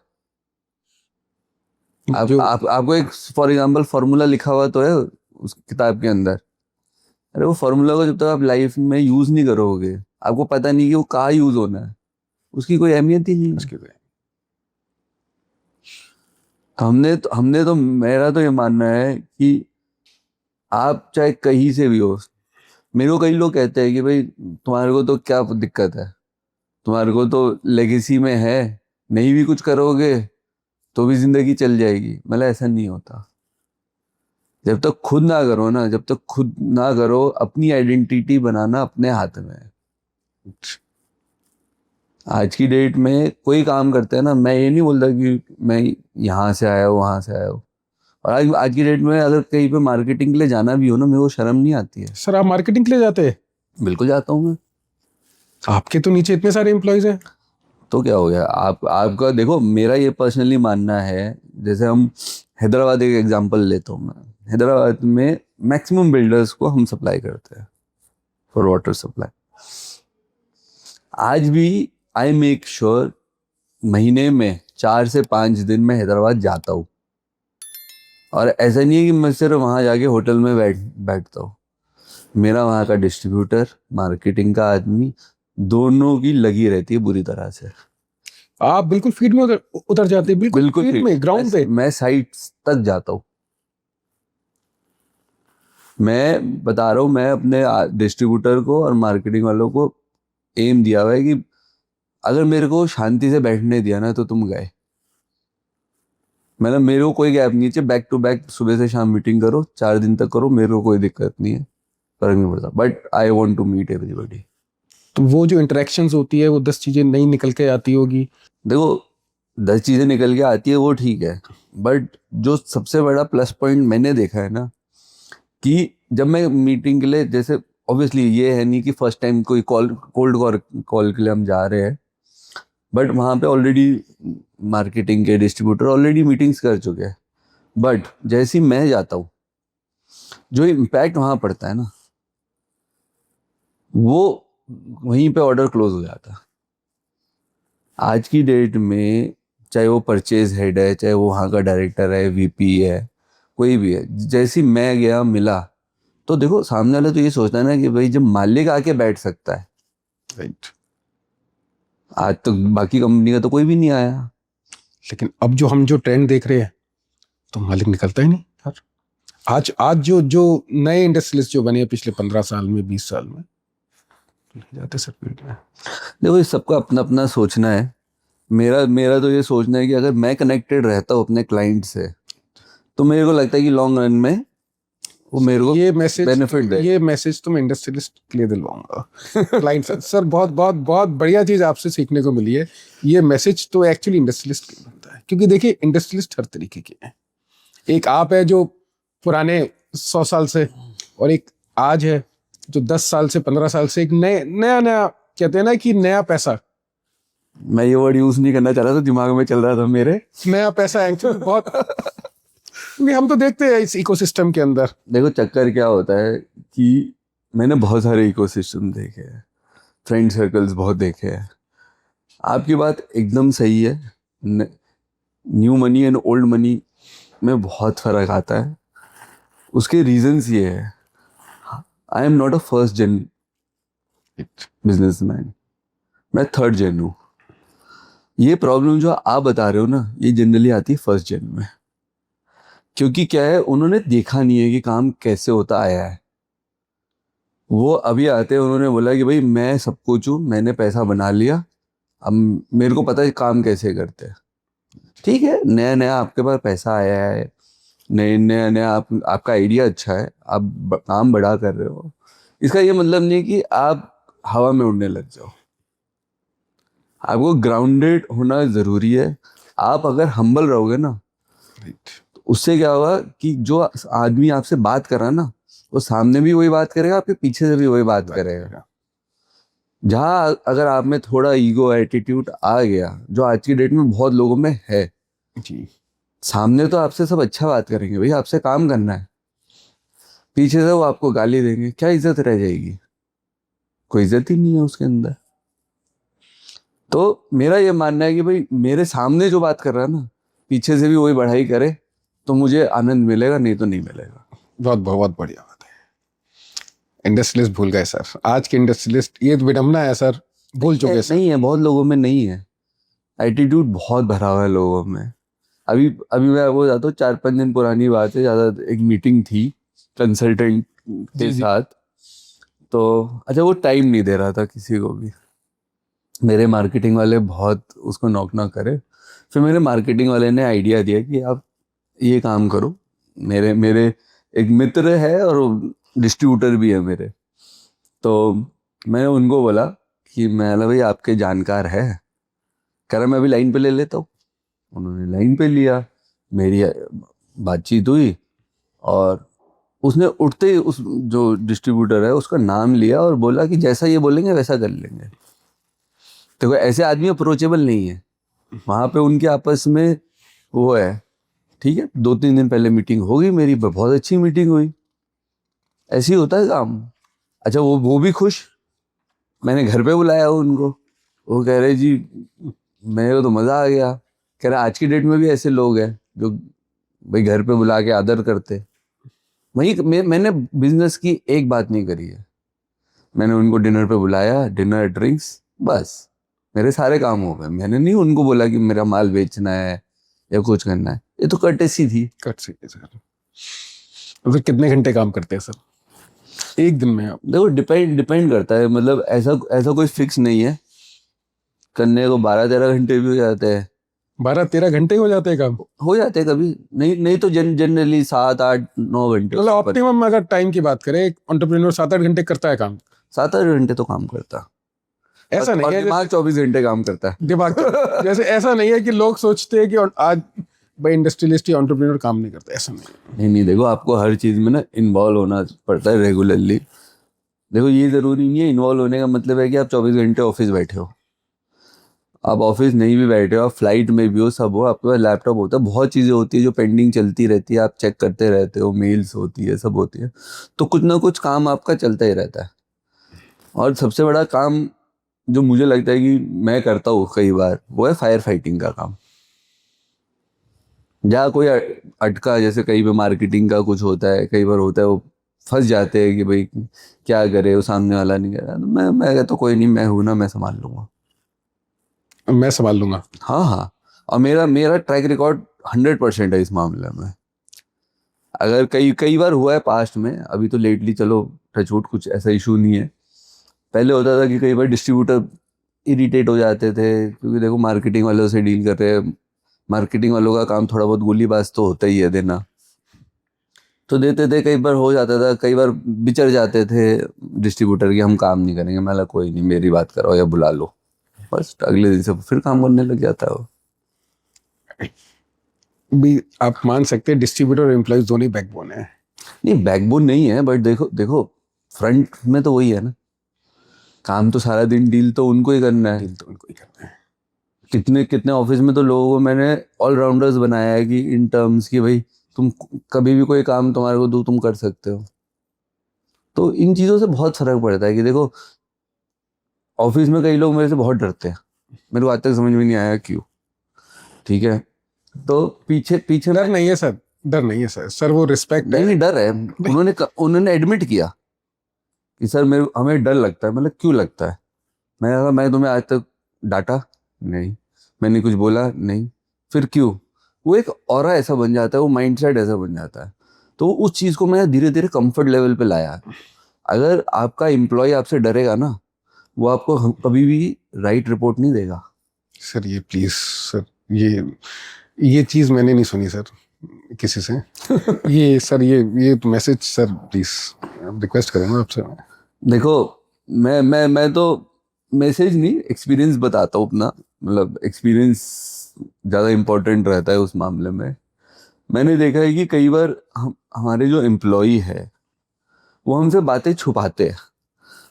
जो आपको एक फॉर एग्जांपल फार्मूला लिखा हुआ तो है उस किताब के अंदर, अरे वो फार्मूला को जब तक आप लाइफ में यूज नहीं करोगे, आपको पता नहीं कि वो कहाँ यूज होना है, उसकी कोई अहमियत ही नहीं है। उसके तो हमने तो मेरा तो ये मानना है कि आप चाहे कहीं से भी हो, मेरे को कई लोग कहते हैं कि भाई तुम्हारे को तो क्या दिक्कत है, तुम्हारे को तो लेगेसी में है, नहीं भी कुछ करोगे तो भी जिंदगी चल जाएगी। मतलब ऐसा नहीं होता। जब तक खुद ना करो ना, जब तक खुद ना करो, अपनी आइडेंटिटी बनाना अपने हाथ में है। आज की डेट में कोई काम करता है ना, मैं ये नहीं बोलता कि मैं यहाँ से आया हूँ वहां से आया हूँ, और आज की डेट में अगर कहीं पे मार्केटिंग के लिए जाना भी हो ना, मेरे को शर्म नहीं आती है। सर आप मार्केटिंग के लिए जाते हैं? बिल्कुल जाता हूँ मैं। आपके तो नीचे इतने सारे एम्प्लॉयज हैं। तो क्या हो गया, आपका देखो, मेरा ये पर्सनली मानना है, जैसे हम हैदराबाद एक एग्जांपल लेता हूँ मैं, हैदराबाद में मैक्सिमम बिल्डर्स को हम सप्लाई करते हैं फॉर वाटर सप्लाई। आज भी आई मेक श्योर महीने में 4 से 5 दिन में हैदराबाद जाता हूँ, और ऐसा नहीं है कि मैं सिर्फ वहाँ जाके होटल में बैठता हूँ। मेरा वहाँ का डिस्ट्रीब्यूटर, मार्केटिंग का आदमी, दोनों की लगी रहती है बुरी तरह से। आप बिल्कुल फील्ड में उतर जाते हैं, बिल्कुल बिल्कुल फील्ड में, ग्राउंड पे। मैं साइट्स तक जाता हूँ। मैं बता रहा हूँ, मैं अपने डिस्ट्रीब्यूटर को और मार्केटिंग वालों को एम दिया हुआ है कि अगर मेरे को शांति से बैठने दिया ना तो तुम गए। मतलब मेरे को कोई गैप नहीं चाहिए, बैक टू बैक सुबह से शाम मीटिंग करो, 4 दिन तक करो, मेरे को कोई दिक्कत नहीं है, फर्क नहीं पड़ता, but I want to meet everybody. तो वो जो इंटरेक्शंस होती है, वो 10 चीजें नहीं निकल के आती होगी। देखो 10 चीजें निकल के आती है वो ठीक है, बट जो सबसे बड़ा प्लस पॉइंट मैंने देखा है ना, कि जब मैं मीटिंग के लिए, जैसे ऑब्वियसली ये है नहीं कि फर्स्ट टाइम कोई कोल्ड कॉल के लिए हम जा रहे हैं, बट वहाँ पे ऑलरेडी मार्केटिंग के डिस्ट्रीब्यूटर ऑलरेडी मीटिंग्स कर चुके हैं, बट जैसे ही मैं जाता हूँ, जो इम्पैक्ट वहाँ पड़ता है ना, वो वहीं पे ऑर्डर क्लोज हो जाता है। आज की डेट में चाहे वो परचेज हेड है, चाहे वो वहाँ का डायरेक्टर है, वीपी है, कोई भी है, जैसी मैं गया मिला, तो देखो सामने वाला तो ये सोचता है ना कि भाई जब मालिक आके बैठ सकता है, राइट। आज तो बाकी कंपनी का तो कोई भी नहीं आया। लेकिन अब जो ट्रेंड देख रहे हैं, तो मालिक निकलता ही नहीं यार। आज जो नए इंडस्ट्रियलिस्ट जो बने हैं पिछले 15 साल में, 20 साल में, नहीं जाते सर फील्ड में। देखो ये सबका अपना अपना सोचना है। मेरा मेरा तो ये सोचना है कि अगर मैं कनेक्टेड रहता हूँ अपने क्लाइंट से, तो मेरे को लगता है कि लॉन्ग रन में वो मेरे को बेनिफिट दे। ये मैसेज तो मैं इंडस्ट्रियलिस्ट के लिए दिलवाऊंगा क्लाइंट सर। बहुत बहुत बहुत बढ़िया चीज आपसे सीखने को मिली है। ये मैसेज तो एक्चुअली इंडस्ट्रियलिस्ट के लिए बनता है, क्योंकि देखिए इंडस्ट्रियलिस्ट हर तरीके के हैं। एक आप है जो पुराने 100 साल से, और एक आज है जो 10 साल से, 15 साल से, एक नया कहते हैं ना कि नया पैसा। मैं ये वर्ड यूज नहीं करना चाह रहा था, दिमाग में चल रहा था मेरे। नया पैसा एक्चुअली बहुत क्योंकि हम तो देखते हैं इस इकोसिस्टम के अंदर। देखो चक्कर क्या होता है कि मैंने बहुत सारे इकोसिस्टम देखे हैं, फ्रेंड सर्कल्स बहुत देखे हैं। आपकी बात एकदम सही है, new money and old money में बहुत फर्क आता है। उसके रीजंस ये है, I am not a first gen businessman, मैं थर्ड जेन हूँ। ये प्रॉब्लम जो आप बता रहे हो ना, ये जनरली आती है फर्स्ट जेन में, क्योंकि क्या है, उन्होंने देखा नहीं है कि काम कैसे होता आया है। वो अभी आते हैं, उन्होंने बोला कि भाई मैं सब कुछ हूँ, मैंने पैसा बना लिया, अब मेरे को पता है काम कैसे करते हैं। ठीक है, नया नया आपके पास पैसा आया है, नया नया आपका आइडिया अच्छा है, आप काम बड़ा कर रहे हो, इसका ये मतलब नहीं है कि आप हवा में उड़ने लग जाओ। आपको ग्राउंडेड होना ज़रूरी है। आप अगर हम्बल रहोगे ना, तो उससे क्या होगा कि जो आदमी आपसे बात कर रहा है ना, वो सामने भी वही बात करेगा, आपके पीछे से भी वही बात करेगा। जहाँ अगर आप में थोड़ा ईगो एटीट्यूड आ गया, जो आज की डेट में बहुत लोगों में है जी, सामने तो आपसे सब अच्छा बात करेंगे, भाई आपसे काम करना है, पीछे से वो आपको गाली देंगे, क्या इज्जत रह जाएगी। कोई इज्जत ही नहीं है उसके अंदर। तो मेरा ये मानना है कि भाई मेरे सामने जो बात कर रहा है ना, पीछे से भी वही बढ़ाई करे तो मुझे आनंद मिलेगा, नहीं तो नहीं मिलेगा। बहुत बहुत बढ़िया बात है। इंडस्ट्रियलिस्ट भूल गए सर, आज के इंडस्ट्रियलिस्ट, ये तो विडम्बना है सर, भूल चुके सर। नहीं है, बहुत लोगों में नहीं है, एटीट्यूड बहुत भरा हुआ है लोगों में। अभी अभी मैं वो जाता हूँ, 4-5 दिन पुरानी बात है, ज़्यादा एक मीटिंग थी कंसल्टेंट के जी। साथ। तो अच्छा, वो टाइम नहीं दे रहा था किसी को भी। मेरे मार्केटिंग वाले बहुत उसको नॉक ना करे। फिर मेरे मार्केटिंग वाले ने आइडिया दिया कि आप ये काम करो। मेरे मेरे एक मित्र है और डिस्ट्रीब्यूटर भी है मेरे। तो मैंने उनको बोला कि मैं भाई आपके जानकार है, कह रहा मैं अभी लाइन पे ले लेता हूँ। उन्होंने लाइन पे लिया, मेरी बातचीत हुई, और उसने उठते ही उस जो डिस्ट्रीब्यूटर है उसका नाम लिया और बोला कि जैसा ये बोलेंगे वैसा कर लेंगे। देखो ऐसे आदमी अप्रोचेबल नहीं है वहाँ पे, उनके आपस में वो है। ठीक है, 2-3 दिन पहले मीटिंग हो गई मेरी, बहुत अच्छी मीटिंग हुई। ऐसे ही होता है काम। अच्छा, वो भी खुश। मैंने घर पे बुलाया उनको, वो कह रहे जी मेरे को तो मज़ा आ गया। कह रहा आज की डेट में भी ऐसे लोग हैं जो भाई घर पे बुला के आदर करते। वही मैंने बिजनेस की एक बात नहीं करी है। मैंने उनको डिनर पे बुलाया, डिनर ड्रिंक्स, बस मेरे सारे काम हो गए। मैंने नहीं उनको बोला कि मेरा माल बेचना है या कुछ करना है, ये तो कर्टेसी थी। कट सके सर। तो फिर कितने घंटे काम करते हैं सर एक दिन में आप? देखो डिपेंड करता है, मतलब ऐसा ऐसा कोई फिक्स नहीं है। करने को 12-13 घंटे भी हो जाते हैं। 12-13 घंटे हो जाते हैं काम? हो जाते हैं कभी, नहीं नहीं तो जनरली 7-8-9 घंटे मतलब उससे ऊपर। ऑप्टिमम अगर टाइम की बात करें, एक एंटरप्रेन्योर 7-8 घंटे करता है काम? 7-8 घंटे तो काम करता। ऐसा नहीं और है दिमाग 24 घंटे काम करता है। दिमाग जैसे ऐसा नहीं है कि लोग सोचते हैं कि आज भाई इंडस्ट्रियलिस्ट या एंटरप्रेन्योर काम नहीं करते, ऐसा नहीं है। नहीं नहीं, देखो आपको हर चीज में ना इन्वॉल्व होना पड़ता है रेगुलरली। देखो ये जरूरी नहीं है, इन्वॉल्व होने का मतलब है कि आप 24 घंटे ऑफिस बैठे हो। आप ऑफिस नहीं भी बैठे हो, आप फ्लाइट में भी हो, सब हो, आपके पास लैपटॉप होता है, बहुत चीज़ें होती है जो पेंडिंग चलती रहती है, आप चेक करते रहते हो, मेल्स होती है, सब होती है। तो कुछ ना कुछ काम आपका चलता ही रहता है। और सबसे बड़ा काम जो मुझे लगता है कि मैं करता हूँ कई बार, वो है फायर फाइटिंग का काम। जहाँ कोई अटका, जैसे कई बार मार्केटिंग का कुछ होता है, कई बार होता है वो फंस जाते हैं कि भाई क्या करे, वो सामने वाला नहीं कर रहा, तो मैं कहता कोई नहीं, मैं हूं ना, मैं संभाल लूंगा। मैं संभाल लूंगा। हाँ हाँ। और मेरा मेरा ट्रैक रिकॉर्ड 100% है इस मामले में। अगर कई कई बार हुआ है पास्ट में, अभी तो लेटली चलो टचवुड कुछ ऐसा इशू नहीं है। पहले होता था कि कई बार डिस्ट्रीब्यूटर इरिटेट हो जाते थे, क्योंकि देखो मार्केटिंग वालों से डील कर रहे हैं, मार्केटिंग वालों का काम थोड़ा बहुत गोलीबाज तो होता ही है देना। तो देते थे, कई बार हो जाता था, कई बार बिचर जाते थे डिस्ट्रीब्यूटर की, हम काम नहीं करेंगे। मैं कोई नहीं, मेरी बात करो या बुला लो, बस अगले दिन से फिर काम करने लग जाता है वो। भी आप मान सकते हैं डिस्ट्रीब्यूटर और एम्प्लॉइज दोनों ही बैकबोन है। नहीं बैकबोन नहीं है, बट देखो देखो फ्रंट में तो वही है ना, काम तो सारा दिन डील तो उनको ही करना है। डील तो उनको ही करना है। कितने कितने ऑफिस में तो लोगों को मैंने ऑलराउंडर्स बनाया है कि इन टर्म्स की भाई तुम कभी भी कोई काम तुम्हारे को दो, तुम कर सकते हो। तो इन चीज़ों से बहुत फर्क पड़ता है कि देखो ऑफिस में कई लोग मेरे से बहुत डरते हैं, मेरे को आज तक समझ में नहीं आया क्यों। ठीक है, तो पीछे पीछे डर नहीं है सर, डर नहीं है सर, सर वो रिस्पेक्ट नहीं है। नहीं डर है। उन्होंने एडमिट किया कि सर मेरे हमें डर लगता है। मतलब क्यों लगता है? मैंने कहा मैं तुम्हें आज तक डांटा नहीं, मैंने कुछ बोला नहीं, फिर क्यों? वो एक ऑरा ऐसा बन जाता है, वो माइंडसेट ऐसा बन जाता है। तो उस चीज़ को मैं धीरे धीरे कंफर्ट लेवल पे लाया। अगर आपका एम्प्लॉय आपसे डरेगा ना, वो आपको कभी भी राइट रिपोर्ट नहीं देगा। सर ये प्लीज सर, ये चीज मैंने नहीं सुनी सर किसी से। ये सर, ये मैसेज सर प्लीज रिक्वेस्ट करूंगा आपसे। देखो मैं तो मैसेज नहीं, एक्सपीरियंस बताता हूँ अपना। मतलब एक्सपीरियंस ज़्यादा इम्पोर्टेंट रहता है उस मामले में। मैंने देखा है कि कई बार हमारे जो एम्प्लॉई है वो हमसे बातें छुपाते हैं।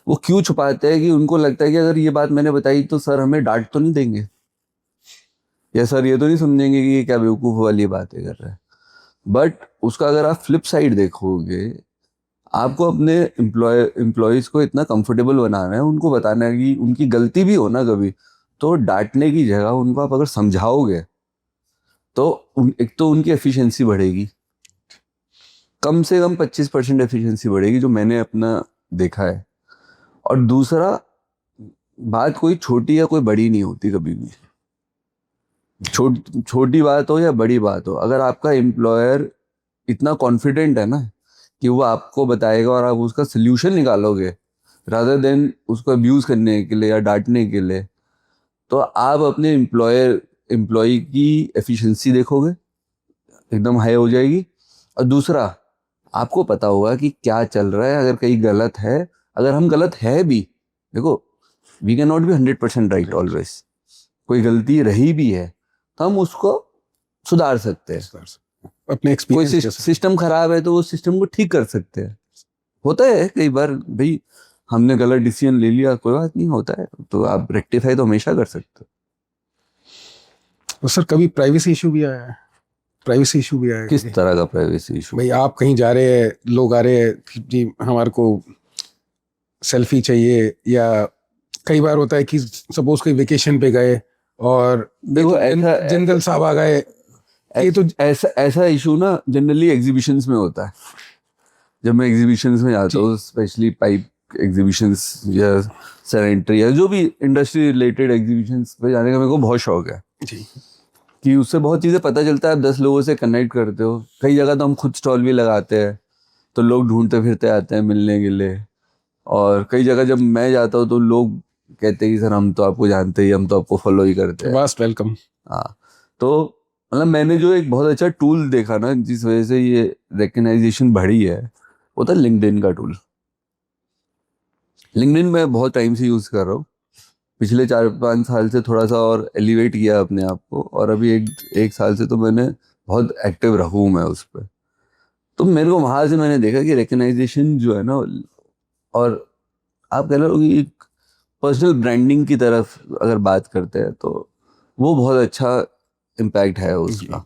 वो क्यों छुपाते हैं? कि उनको लगता है कि अगर ये बात मैंने बताई तो सर हमें डांट तो नहीं देंगे, या सर ये तो नहीं समझेंगे कि ये क्या बेवकूफ़ वाली बातें कर रहा है। बट उसका अगर आप फ्लिप साइड देखोगे, आपको अपने एम्प्लॉयज़ को इतना कंफर्टेबल बनाना है, उनको बताना है कि उनकी गलती भी हो ना कभी, तो डांटने की जगह उनको आप अगर समझाओगे तो एक तो उनकी एफिशिएंसी बढ़ेगी, कम से कम 25% एफिशिएंसी बढ़ेगी, जो मैंने अपना देखा है। और दूसरा, बात कोई छोटी या कोई बड़ी नहीं होती कभी भी। छोटी बात हो या बड़ी बात हो, अगर आपका एम्प्लॉयर इतना कॉन्फिडेंट है ना कि वो आपको बताएगा और आप उसका सोल्यूशन निकालोगे रादर देन उसको अब्यूज करने के लिए या डांटने के लिए, तो आप अपने एम्प्लॉय की एफिशिएंसी देखोगे, एकदम हाई हो जाएगी। और दूसरा, आपको पता होगा कि क्या चल रहा है, अगर कहीं गलत है, अगर हम गलत है भी, देखो we can not be 100% right always, कोई गलती रही भी है तो हम उसको सुधार सकते हैं। अपने कोई एक्सपीरियंस सिस्टम खराब है तो वो सिस्टम को ठीक कर सकते हैं। होता है कई बार भाई, हमने गलत डिसीजन ले लिया, कोई बात नहीं, होता है, तो आप रेक्टिफाई तो हमेशा कर सकते हो। तो सर कभी प्राइवेसी इशू भी आया है? प्राइवेसी इशू भी आया है किस कभी? तरह का प्राइवेसी इशू? भाई आप कहीं जा रहे हैं, लोग आ रहे हैं कि जी हमारे को सेल्फी चाहिए, या कई बार होता है कि सपोज कोई वेकेशन पे गए और देखो जनरल साहब आ गए, ये तो ऐसा इशू ना जनरली एग्जीबिशंस में होता है। जब मैं एग्जीबिशंस में जाता हूँ, स्पेशली पाइप एग्जीबिशंस या सैनिटरी या जो भी इंडस्ट्री रिलेटेड एग्जीबिशंस पे जाने का मेरे को बहुत शौक है जी, कि उससे बहुत चीज़ें पता चलता है, आप 10 लोगों से कनेक्ट करते हो। कई जगह तो हम खुद स्टॉल भी लगाते हैं, तो लोग ढूंढते फिरते आते हैं मिलने के लिए। और कई जगह जब मैं जाता हूँ तो लोग कहते हैं कि सर हम तो आपको जानते ही, हम तो आपको फॉलो ही करते हैं। Vast welcome. हाँ, तो मतलब मैंने जो एक बहुत अच्छा टूल देखा ना जिस वजह से ये रिकग्नाइजेशन बढ़ी है, वो था लिंक्डइन का टूल। लिंक्डइन मैं बहुत टाइम से यूज़ कर रहा हूँ, पिछले 4-5 साल से थोड़ा सा और एलिवेट किया अपने आप को, और अभी एक साल से तो मैंने बहुत एक्टिव रहूँ मैं उस पर। तो मेरे को वहाँ से मैंने देखा कि रिकग्नाइजेशन जो है ना, और आप कह लो कि एक पर्सनल ब्रांडिंग की तरफ अगर बात करते हैं तो वो बहुत अच्छा इम्पैक्ट है उसका।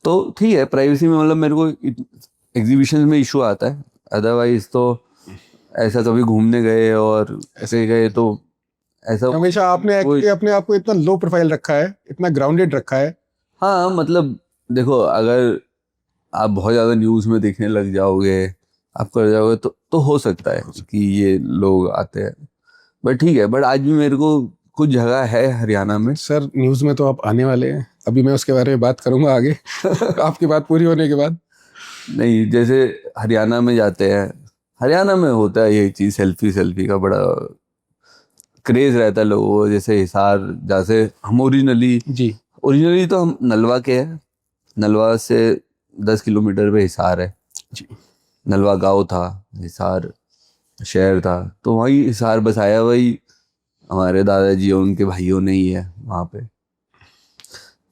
तो ठीक है, प्राइवेसी में मतलब मेरे को एग्जीबिशन में इशू आता है, अदरवाइज तो ऐसा कभी घूमने गए और ऐसे गए तो ऐसा हमेशा आपने अपने आप को इतना लो प्रोफाइल रखा है, इतना ग्राउंडेड रखा है। हाँ, मतलब देखो, अगर आप बहुत ज़्यादा न्यूज़ में दिखने लग जाओगे, आप कर जाओगे, तो हो सकता है कि ये लोग आते हैं। बट ठीक है, बट आज भी मेरे को कुछ जगह है हरियाणा में। सर न्यूज़ में तो आप आने वाले हैं, अभी मैं उसके बारे में बात करूंगा आगे आपकी बात पूरी होने के बाद। नहीं, जैसे हरियाणा में जाते हैं, हरियाणा में होता है ये चीज़, सेल्फी का बड़ा क्रेज रहता है लोगों को। जैसे हिसार, जैसे हम ओरिजिनली तो हम नलवा के हैं, नलवा से 10 किलोमीटर पे हिसार है जी, नलवा गांव था, हिसार शहर था, तो वही हिसार बसाया वही हमारे दादाजी और उनके भाइयों ने ही है वहाँ पे।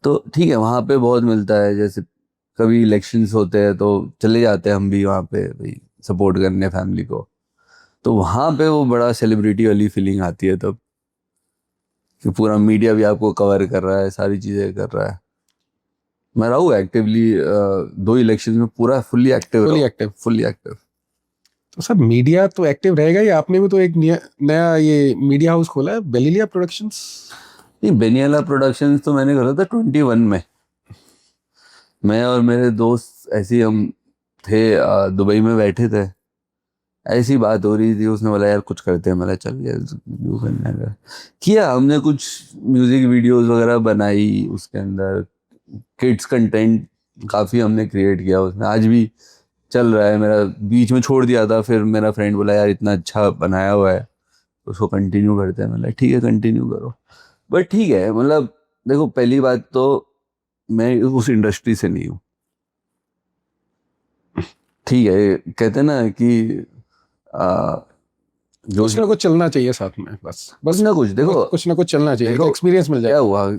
तो ठीक है, वहाँ पे बहुत मिलता है। जैसे कभी इलेक्शंस होते हैं तो चले जाते हैं हम भी वहाँ पे भाई सपोर्ट करने फैमिली को। तो वहाँ पे वो बड़ा सेलिब्रिटी वाली फीलिंग आती है तब, कि पूरा मीडिया भी आपको कवर कर रहा है, सारी चीज़ें कर रहा है। मैं रहा हूँ एक्टिवली 2 इलेक्शन में पूरा फुल्ली एक्टिव। तो सर मीडिया तो एक्टिव रहेगा ही, आपने भी तो एक नया ये मीडिया हाउस खोला है, बेलिलिया प्रोडक्शंस। नहीं, बेनियाला प्रोडक्शंस तो मैंने करा था 21 में। मैं और मेरे दोस्त ऐसे ही हम थे, दुबई में बैठे थे, ऐसी बात हो रही थी, उसने बोला यार कुछ करते हैं, मैंने चल गया जो करने का किया। हमने कुछ म्यूजिक वीडियोस वगैरह बनाई, उसके अंदर किड्स कंटेंट काफ़ी हमने क्रिएट किया उसमें, आज भी चल रहा है मेरा। बीच में छोड़ दिया था, फिर मेरा फ्रेंड बोला यार इतना अच्छा बनाया हुआ है, उसको कंटिन्यू करते हैं। मतलब ठीक है, कंटिन्यू करो। बट ठीक है, मतलब देखो, पहली बात तो मैं उस इंडस्ट्री से नहीं हूँ। ठीक है, कहते हैं ना कि आ, जो कुछ ना कुछ चलना चाहिए साथ में, बस कुछ ना कुछ, देखो कुछ ना कुछ चलना चाहिए, देखो एक्सपीरियंस मिल क्या जाए। हुआ,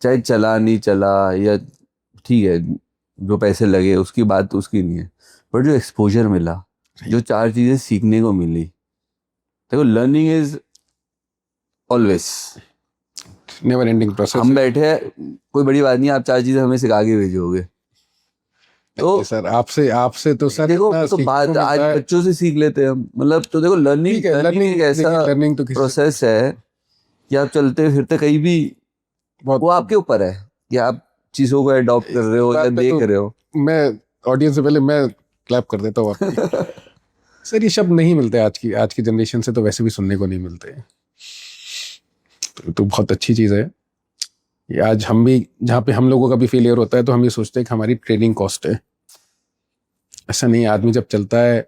चाहे चला नहीं चला या ठीक है, जो पैसे लगे उसकी बात तो उसकी नहीं है, बट जो एक्सपोजर मिला, जो 4 चीजें सीखने को मिली, देखो learning is always. Never ending process. हम बैठे हैं, कोई बड़ी बात नहीं, आप 4 चीजें हमें सिखा के भेजोगे, तो सर आपसे तो सर देखो इतना तो सीखने बात को आज मिलता है। बच्चों से सीख लेते हैं हम, मतलब तो देखो लर्निंग ठीक है, लर्निंग एक ऐसा लर्निंग तो किसी से प्रोसेस है कि आप चलते फिरते कहीं भी, बहुत। वो आपके ऊपर है कि आप चीजों को अडॉप्ट कर रहे हो या बात पे देख तो रहे हो। मैं ऑडियंस से पहले मैं क्लैप कर देता हूँ आपकी। सर ये शब्द नहीं मिलते आज की जनरेशन से, तो वैसे भी सुनने को नहीं मिलते। तो बहुत अच्छी चीज़ है। ये आज हम भी, जहाँ पे हम लोगों का भी फेलियर होता है, तो हम ये सोचते हैं कि हमारी ट्रेनिंग कॉस्ट है। ऐसा नहीं है। आदमी जब चलता है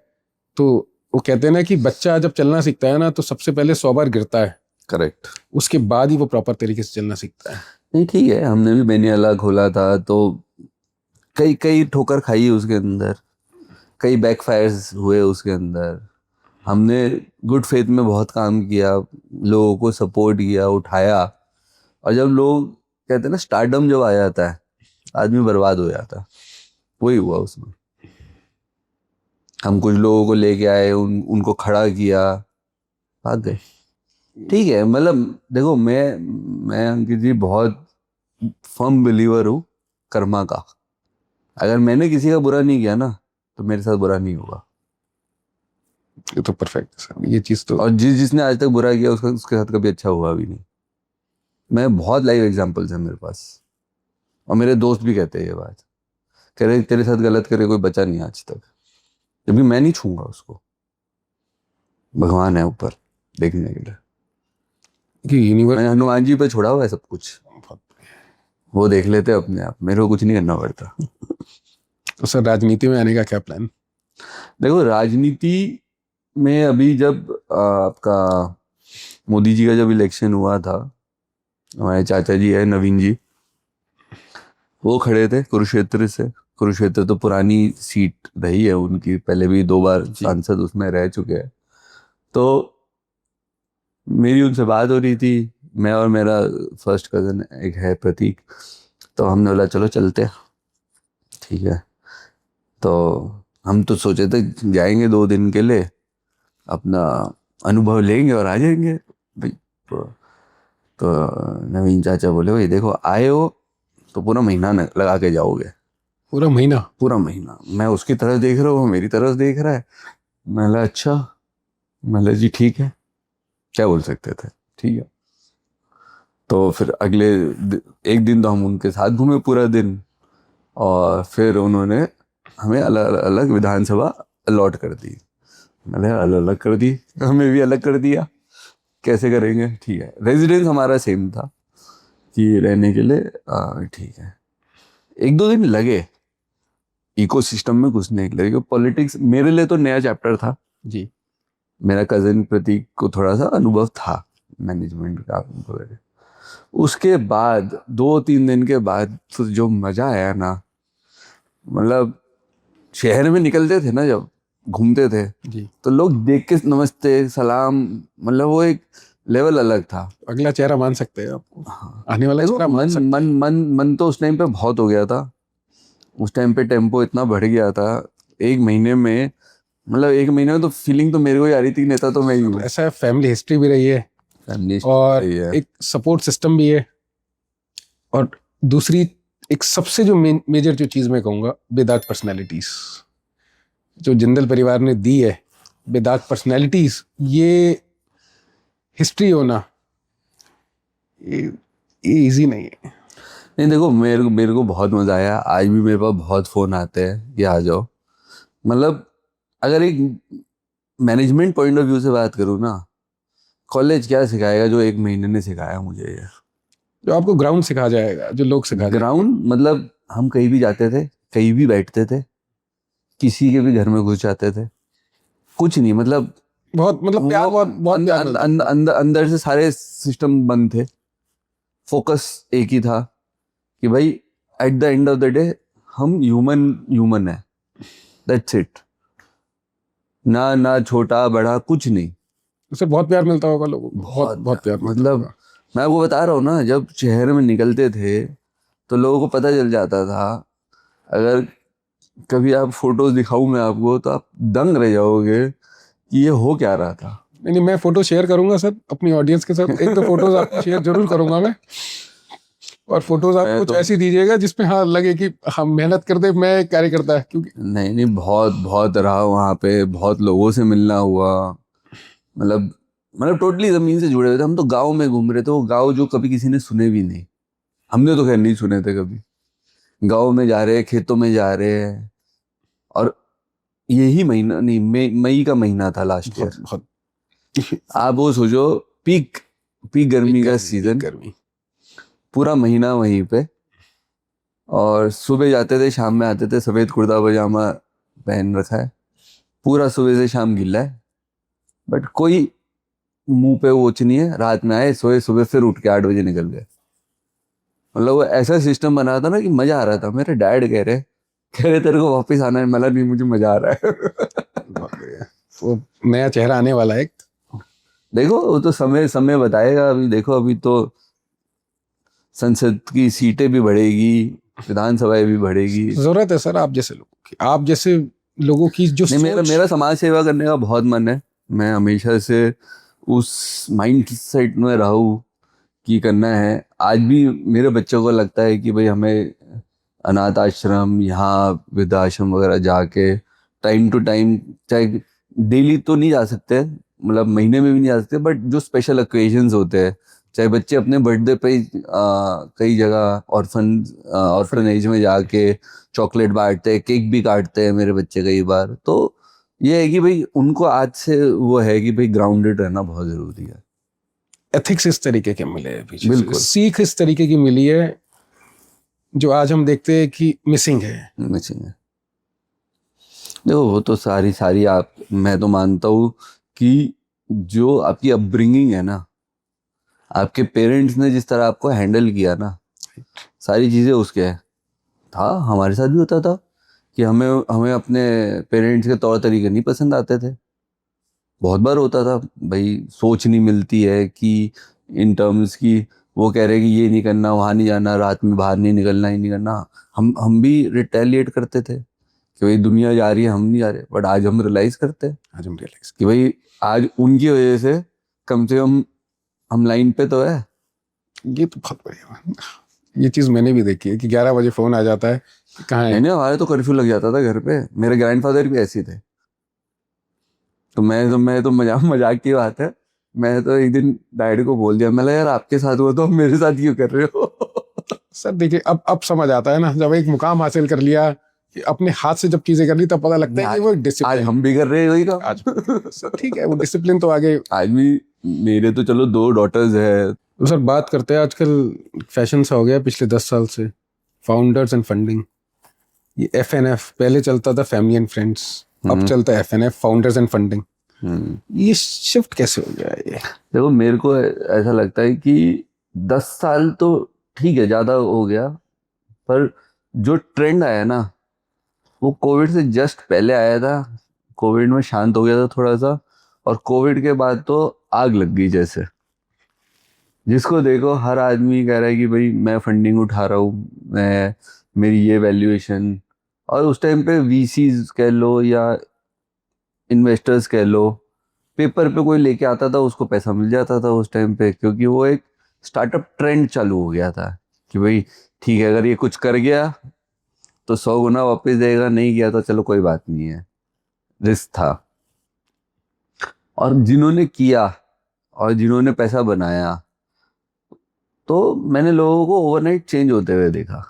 तो वो कहते हैं ना कि बच्चा जब चलना सीखता है ना, तो सबसे पहले 100 बार गिरता है, करेक्ट। उसके बाद ही वो प्रॉपर तरीके से चलना सीखता है। नहीं ठीक है, हमने भी बेनियाला खोला था तो कई कई ठोकर खाई उसके अंदर, कई बैकफायर्स हुए उसके अंदर। हमने गुड फेथ में बहुत काम किया, लोगों को सपोर्ट किया, उठाया। और जब लोग कहते हैं ना स्टारडम जब आ जाता है आदमी बर्बाद हो जाता है, वही हुआ उसमें। हम कुछ लोगों को लेके आए, उनको खड़ा किया, भाग गए। ठीक है, मतलब देखो मैं अंकित जी बहुत फर्म बिलीवर हूँ कर्मा का। अगर मैंने किसी का बुरा नहीं किया ना तो मेरे साथ बुरा नहीं होगा। ये तो परफेक्ट है सर, ये चीज़ तो। और जिसने आज तक बुरा किया उसके साथ कभी अच्छा हुआ भी नहीं। मैं बहुत लाइव एग्जांपल्स हैं मेरे पास, और मेरे दोस्त भी कहते हैं ये बात, कह रहे तेरे साथ गलत करे कोई बचा नहीं आज तक, जबकि मैं नहीं छूंगा उसको। भगवान है ऊपर देखने के लिए। कि यूनिवर्स। मैंने हनुमान जी पे छोड़ा हुआ है सब कुछ, वो देख लेते अपने आप, मेरे को कुछ नहीं करना पड़ता। तो सर राजनीति में आने का क्या प्लान? देखो राजनीति में अभी जब आपका मोदी जी का जब इलेक्शन हुआ था, हमारे चाचा जी है नवीन जी, वो खड़े थे कुरुक्षेत्र से। कुरुक्षेत्र तो पुरानी सीट रही है उनकी, पहले भी 2 बार सांसद उसमें रह चुके हैं। तो मेरी उनसे बात हो रही थी, मैं और मेरा फर्स्ट कजन एक है प्रतीक, तो हमने बोला चलो चलते हैं। ठीक है, तो हम तो सोचे थे जाएंगे 2 दिन के लिए, अपना अनुभव लेंगे और आ जाएंगे भाई। तो नवीन चाचा बोले भाई देखो आए हो तो पूरा महीना लगा के जाओगे। पूरा महीना? पूरा महीना मैं उसकी तरफ देख रहा हूँ, वो मेरी तरफ देख रहा है। मैं बोला अच्छा, मैं बोला जी ठीक है, क्या बोल सकते थे। ठीक है, तो फिर अगले एक दिन तो हम उनके साथ घूमे पूरा दिन, और फिर उन्होंने हमें अलग अलग विधानसभा अलॉट कर दी। मैंने अलग अलग कर दी, हमें भी अलग कर दिया, कैसे करेंगे। ठीक है, रेजिडेंस हमारा सेम था कि रहने के लिए ठीक है। 1-2 दिन लगे इकोसिस्टम में घुसने के लिए, क्योंकि पॉलिटिक्स मेरे लिए तो नया चैप्टर था जी। मेरा कजिन प्रतीक को थोड़ा सा अनुभव था मैनेजमेंट का वगैरह। उसके बाद 2-3 दिन के बाद तो जो मजा आया ना, मतलब शहर में निकलते थे ना जब घूमते थे जी। तो लोग देख के नमस्ते सलाम, मतलब वो एक लेवल अलग था। अगला चेहरा मान सकते हैं आपको? हाँ, आने वाला देखो चेहरा मान मन सकते मन मन मन तो उस टाइम पे बहुत हो गया था। उस टाइम पे टेम्पो इतना बढ़ गया था, 1 महीने में, मतलब 1 महीने में तो फीलिंग तो मेरे को ही आ रही थी, नेता तो मैं ही हैं। हूँ। ऐसा है, फैमिली हिस्ट्री भी रही है और एक सपोर्ट सिस्टम भी है। और दूसरी एक सबसे जो मेजर जो चीज़ मैं कहूँगा, बेदाग पर्सनैलिटीज़ जो जिंदल परिवार ने दी है। बेदाग पर्सनैलिटीज़, ये हिस्ट्री होना, ये इजी नहीं है। नहीं देखो मेरे को बहुत मजा आया, आज भी मेरे पास बहुत फोन आते हैं कि आ जाओ। मतलब अगर एक मैनेजमेंट पॉइंट ऑफ व्यू से बात करूँ ना, कॉलेज क्या सिखाएगा जो 1 महीने ने सिखाया मुझे ये। जो आपको ग्राउंड सिखा जाएगा, जो लोग सिखा जाएगा। ग्राउंड मतलब हम कहीं भी जाते थे, कहीं भी बैठते थे, किसी के भी घर में घुस जाते थे, कुछ नहीं, मतलब बहुत मतलब प्यार, बहुत प्यार मिलता है। अंदर से सारे सिस्टम बंद थे। फोकस एक ही था कि भाई at the end of the day हम ह्यूमन है, दैट्स इट। ना छोटा बड़ा कुछ नहीं। उससे बहुत प्यार मिलता होगा लोगों को, बहुत प्यार मिलता मतलब होगा। मैं आपको बता रहा हूँ ना, जब शहर में निकलते थे तो लोगों को पता चल जाता था। अगर कभी आप फोटोज दिखाऊं मैं आपको तो आप दंग रह जाओगे कि ये हो क्या रहा था। नहीं, मैं फोटो शेयर करूंगा सर अपनी ऑडियंस के साथ। 1-2 फोटोज आपकी शेयर जरूर करूंगा मैं। और फोटोज आप मैं कुछ तो ऐसी दीजिएगा जिसमें हाँ लगे कि हम मेहनत करते, मैं कार्यकर्ता है, क्योंकि नहीं नहीं, बहुत बहुत रहा वहाँ पे, बहुत लोगों से मिलना हुआ, मतलब टोटली जमीन से जुड़े हुए थे। हम तो गांव में घूम रहे थे, वो गांव जो कभी किसी ने सुने भी नहीं, हमने तो खैर नहीं सुने थे कभी। गांव में जा रहे हैं, खेतों में जा रहे हैं, और यही महीना नहीं, मई का महीना था लास्ट बहुत ईयर। बहुत आप वो सोचो, पीक पीक गर्मी का पीक सीजन, गर्मी। पूरा महीना वहीं पे, और सुबह जाते थे शाम में आते थे, सफेद कुर्ता पजामा पहन रखा है, पूरा सुबह से शाम गिल्ला है, बट कोई मुंह पे वोच नहीं है। रात में आए, सोए, सुबह फिर उठ के 8 बजे निकल गए। मतलब वो ऐसा सिस्टम बना था ना कि मजा आ रहा था। मेरे डैड कह रहे तेरे को वापस आना है। मला नहीं, मुझे मजा आ रहा है। बहुत बढ़िया। वो नया चेहरा आने वाला है एक। देखो वो तो समय समय बताएगा। अभी देखो, अभी तो संसद की सीटें भी बढ़ेगी, विधानसभाएं भी बढ़ेगी। जरूरत है सर आप जैसे लोगों की, आप जैसे लोगों की जो नहीं, मेरा सोच। मेरा समाज सेवा करने का बहुत मन है। मैं हमेशा से उस माइंड सेट में रहा हूँ कि करना है। आज भी मेरे बच्चों को लगता है कि भाई हमें अनाथ आश्रम, यहाँ वृद्धाश्रम वगैरह जाके टाइम टू टाइम, चाहे डेली तो नहीं जा सकते, मतलब महीने में भी नहीं जा सकते, बट जो स्पेशल ओकेजन्स होते हैं, चाहे बच्चे अपने बर्थडे पे कई जगह ऑर्फनेज में जाके चॉकलेट बांटते हैं, केक भी काटते हैं मेरे बच्चे कई बार। तो ये है कि भाई उनको आज से वो है कि भाई ग्राउंडेड रहना बहुत जरूरी है। एथिक्स इस तरीके के मिले हैं पीछे से, बिल्कुल। सीख इस तरीके की मिली है जो आज हम देखते हैं कि मिसिंग है। मिसिंग है। देखो वो तो सारी सारी आप, मैं तो मानता हूँ कि जो आपकी अपब्रिंगिंग है ना, आपके पेरेंट्स ने जिस तरह आपको हैंडल किया ना, सारी चीज़ें उसके है। था, हमारे साथ भी होता था कि हमें हमें अपने पेरेंट्स के तौर तरीके नहीं पसंद आते थे। बहुत बार होता था भाई, सोच नहीं मिलती है कि इन टर्म्स की, वो कह रहे कि ये नहीं करना, वहाँ नहीं जाना, रात में बाहर नहीं निकलना, ही नहीं करना। हम भी रिटेलिएट करते थे कि भाई दुनिया जा रही है, हम नहीं जा रहे। बट आज हम रियलाइज करते हैं आज हम रियलाइज, कि भाई आज उनकी वजह से कम हम लाइन पे तो है। ये तो बहुत बढ़िया बात। ये चीज मैंने भी देखी है कि 11 बजे फोन आ जाता है कि कहाँ है। नहीं, हमारे तो कर्फ्यू लग जाता था घर पे। मेरे ग्रैंडफादर भी ऐसे थे। तो मैं तो मजाक मजाक की बात है, मैं तो एक दिन डैडी को बोल दिया, मैं यार आपके साथ हुआ तो आप मेरे साथ क्यों कर रहे हो? सर देखिए, अब समझ आता है ना, जब एक मुकाम हासिल कर लिया, कि अपने हाथ से जब चीजें कर ली, तब पता लगता है कि वो आज डिसिप्लिन। हम भी कर रहे हैं वही काम। आज सर ठीक है, वो डिसिप्लिन तो आगे। आज भी मेरे तो चलो 2 डॉटर्स है। तो सर बात करते हैं, आजकल फैशन सा हो गया पिछले 10 साल से, फाउंडर्स एंड फंडिंग। ये FNF पहले चलता था, फैमिली एंड फ्रेंड्स, अब चलता है FNF, फाउंडर्स एंड फंडिंग। ये शिफ्ट कैसे हो गया ये? देखो मेरे को ऐसा लगता है कि 10 साल तो ठीक है, ज्यादा हो गया, पर जो ट्रेंड आया ना, वो कोविड से जस्ट पहले आया था। कोविड में शांत हो गया था थोड़ा सा, और कोविड के बाद तो आग लग गई जैसे। जिसको देखो हर आदमी कह रहा है कि भाई मैं फंडिंग उठा रहा हूँ, मैं, मेरी ये वैल्यूएशन। और उस टाइम पे VCs कह लो या इन्वेस्टर्स कह लो, पेपर पे कोई लेके आता था, उसको पैसा मिल जाता था उस टाइम पे, क्योंकि वो एक स्टार्टअप ट्रेंड चालू हो गया था कि भाई ठीक है, अगर ये कुछ कर गया तो 100 गुना वापस देगा, नहीं गया तो चलो कोई बात नहीं है। रिस्क था। और जिन्होंने किया और जिन्होंने पैसा बनाया, तो मैंने लोगों को ओवरनाइट चेंज होते हुए देखा।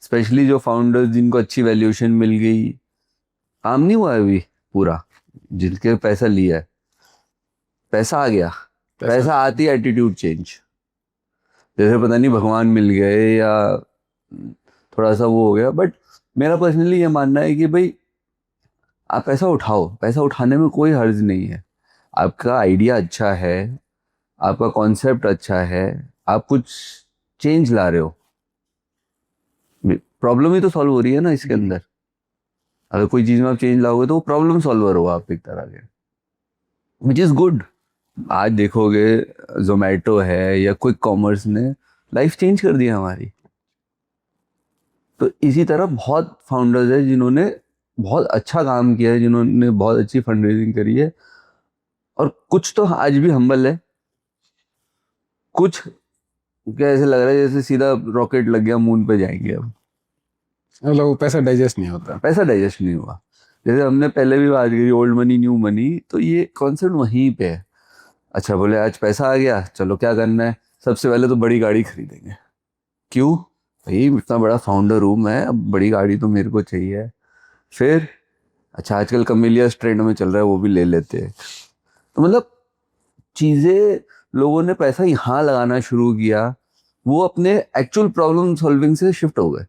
स्पेशली जो फाउंडर्स जिनको अच्छी वैल्यूएशन मिल गई, काम नहीं हुआ अभी पूरा, जिनके पैसा लिया है, पैसा आ गया, पैसा आती एटीट्यूड चेंज। जैसे पता नहीं भगवान मिल गए या थोड़ा सा वो हो गया। बट मेरा पर्सनली ये मानना है कि भाई आप पैसा उठाओ, पैसा उठाने में कोई हर्ज नहीं है। आपका आइडिया अच्छा है, आपका कॉन्सेप्ट अच्छा है, आप कुछ चेंज ला रहे हो, प्रॉब्लम ही तो सॉल्व हो रही है ना इसके अंदर। अगर कोई चीज में आप चेंज लाओगे तो वो प्रॉब्लम सॉल्वर हो आप एक तरह के, विच इज गुड। आज देखोगे जोमेटो है या क्विक कॉमर्स ने लाइफ चेंज कर दिया हमारी। तो इसी तरह बहुत फाउंडर्स है जिन्होंने बहुत अच्छा काम किया है, जिन्होंने बहुत अच्छी फंड रेजिंग करी है, और कुछ तो आज भी हम्बल है, कुछ क्या ऐसे लग रहा है जैसे सीधा रॉकेट लग गया, मून पे जाएंगे अब। मतलब वो पैसा डाइजेस्ट नहीं होता। पैसा डाइजेस्ट नहीं हुआ। जैसे हमने पहले भी बात करी ओल्ड मनी न्यू मनी, तो ये कॉन्सेप्ट वहीं पे है। अच्छा बोले आज पैसा आ गया, चलो क्या करना है, सबसे पहले तो बड़ी गाड़ी खरीदेंगे। क्यों भाई, इतना बड़ा फाउंडर हूँ मैं, अब बड़ी गाड़ी तो मेरे को चाहिए। फिर अच्छा आजकल कमेलियस ट्रेंड में चल रहा है, वो भी ले लेते हैं। तो मतलब चीजें, लोगों ने पैसा यहाँ लगाना शुरू किया, वो अपने एक्चुअल प्रॉब्लम सॉल्विंग से शिफ्ट हो गए,